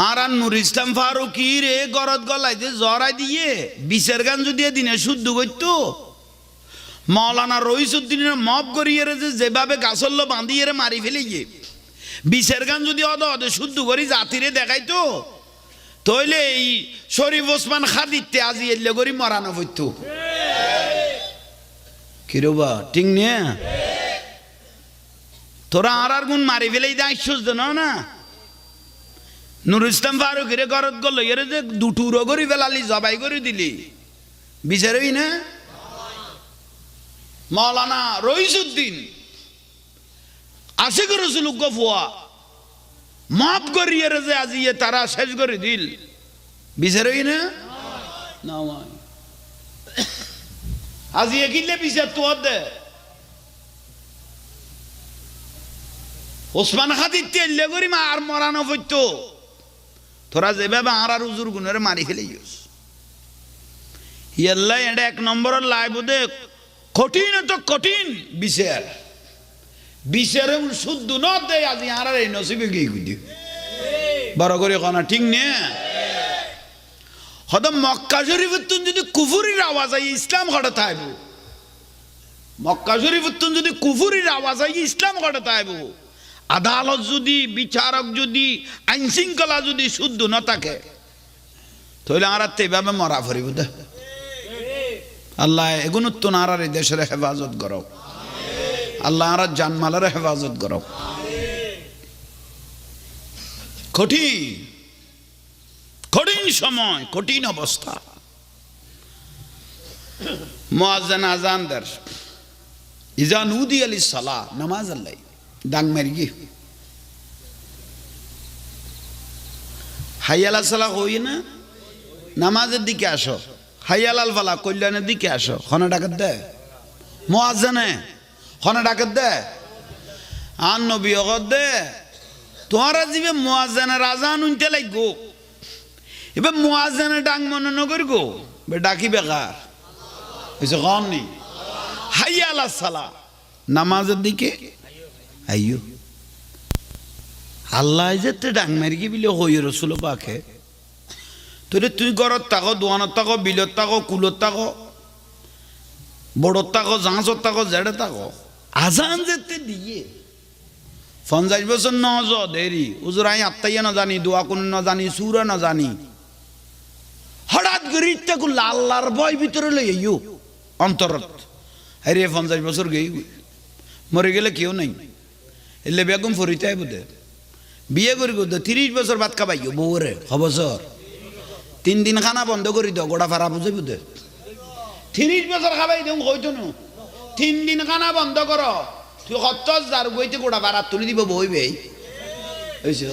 S1: আর নুর ইসলাম ফারুকি রে গরদ গলায় যে জরাই দিয়ে বিশের গান যদি দিনে শুদ্ধ করতো মৌলানা রইসুদ্দিনের মব করিয়ে যে যেভাবে গাছল্য বাঁধিয়ে মারি ফেলে গিয়ে বিশের গান যদি অদে শুদ্ধ করি জাতিরে দেখাইতো তইলে এই শরীফ ওসমান খাদিতে আজি এলে করি মরানো হইতো কিরবা ঠিক নে তোরা আর গুণ মারি ফেলেই দেয় সুস্থ না নুর ইসলাম ফারুকি রে গরদ গল এর যে দুটুরো করি ফেলালি জবাই করে দিলি বিচারই না মৌলানা রইসুদ্দিন আশিক রসুল গফুয়া মাফ করিয়ে যে আজি তারা শেষ করে দিল বিচারই না আজি একিলে বিচার তোর দে ওসমান খাদির তেলে করি আর মরানো হইতো তোরা যেভাবে আর উজুর গুণের মারি ফেলে ইয়াল্লা এটা এক নম্বরের লাইভ দে কঠিন তো কঠিন বিচার বিচারে শুদ্ধ ন দে আজ আর এই নসিবে গিয়ে গুদি বড় করে কনা ঠিক নে হদ মক্কা শরীফতুন যদি কুফুরির আওয়াজ আই ইসলাম ঘটে থাইব মক্কা শরীফতুন যদি কুফুরির আওয়াজ আই ইসলাম ঘটে থাইব আদালত যদি বিচারক যদি আইন শৃঙ্খলা যদি শুদ্ধ ন থাকে তাহলে আর এভাবে মরা ফরিব দে আল্লাহ এগুন তো আর এই দেশের হেফাজত করো আল্লাহ আর জানমালের হেফাজত করো কঠিন কঠিন সময় কঠিন অবস্থা মুয়াজ্জিন আযান দের ইজা নুদি আলিস সালাহ নামাজ আল্লাহ ডাং মেরগি হাইয়াল সালাহ হই না নামাজের দিকে আসো হাইয়াল আল ফালাহ কল্যাণের দিকে আসো খনা ডাকাত দে মুয়াজ্জিনে খনা ডাকাত দে আর নবী অগদ দে তোরা জিবে মুয়াজ্জিনের আযান উনতে লাগগো এবার মুয়াজ্জিনের ডাং মনে নগর গো বে ডাকি বেকার এসে কম নেই হাইয়াল সালাহ নামাজের দিকে আইয়ো আল্লাহ যেতে ডাং মারি বিলে হই রসুল পাকে তোরে তুই ঘরত থাকো দোয়ানত থাকো বিলত থাকো কুলত থাকো বড়ত থাকো জাহাজত থাকো জেড়ে থাকো আজান যেতে দিয়ে 50 বছর নজ দেরি উজুর আই আত্মাইয়া না জানি দোয়া কোন না জানি সুরা না জানি হঠাৎ করে ইত্যা করলে আল্লাহর ভয় ভিতরে লই আইয়ো অন্তরত আরে 50 বছর গই মরে গেলে কেউ নাই এলে বেগম ফরিতে আইবদে বিয়ে করি গো 30 বছর ভাত খাবাইও বউরে খবসর 3 দিন খানা বন্ধ করে দাও গোড়া ফারা বুঝে বুঝে 30 বছর খাবাই দেও কইতো না 3 দিন খানা বন্ধ করো তুই কত যার গইতে গোড়া ফারা তুলি দিব বইবে এইছো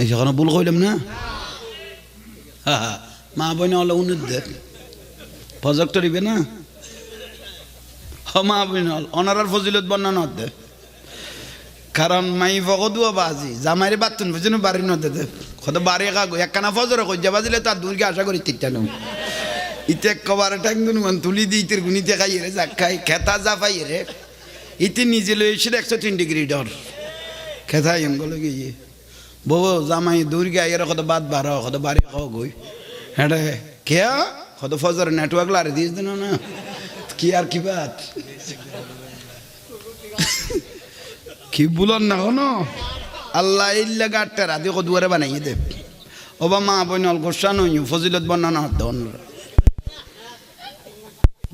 S1: এই যখন ভুল কইলাম না মা বোন হলো উন্নত দে প্রজেক্ট দিবে না মা বোন হল অনারার ফজিলত বর্ণনা দে কারণ মাই ফগদুয়া বাজি জামাইরে বাতুন বুঝুন বাড়ি ন দে কত বাড়ি কাগো একখানা ফজর কই যা বাজিলে তার দূরকে আশা করি তিনটা ইতে কবার টাঙ্গুন মান তুলি দি ইতের গুনিতে খাই রে জাকাই খেতা জাফাই রে ইতে নিজে লই এসে 103 ডিগ্রি ডর খেতা এঙ্গল গিয়ে বউ জামাই দূরকে আইরে কত বাদ বারো কত বাড়ি খাও গই হ্যাঁ কে কত ফজর নেটওয়ার্ক লারে দিস দেন না কি আর কি বাত কি বুলন না কোনো আল্লাহ ইল্লা গাটটা রাতে কো দুয়ারে বানাইয়ে দে ওবা মা বোন অল গোসা নই ফজিলত বর্ণনা দন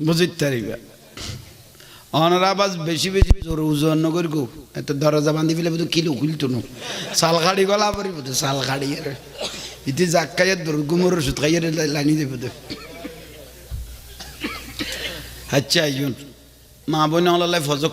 S1: বুঝিতে পারিবা অনরা বাস বেশি বেশি জোর ওজন নগর গো এত দরজা বাঁধি ফেলে বুঝো কিলো খুলতো না শাল গাড়ি গলা পরি বুঝো শাল গাড়ি এর ইতি জাক্কায় দুর্গমর ওষুধ খাইয়ে লাইনি দেব বুঝো আচ্ছা আইন মা বোন অল ফজক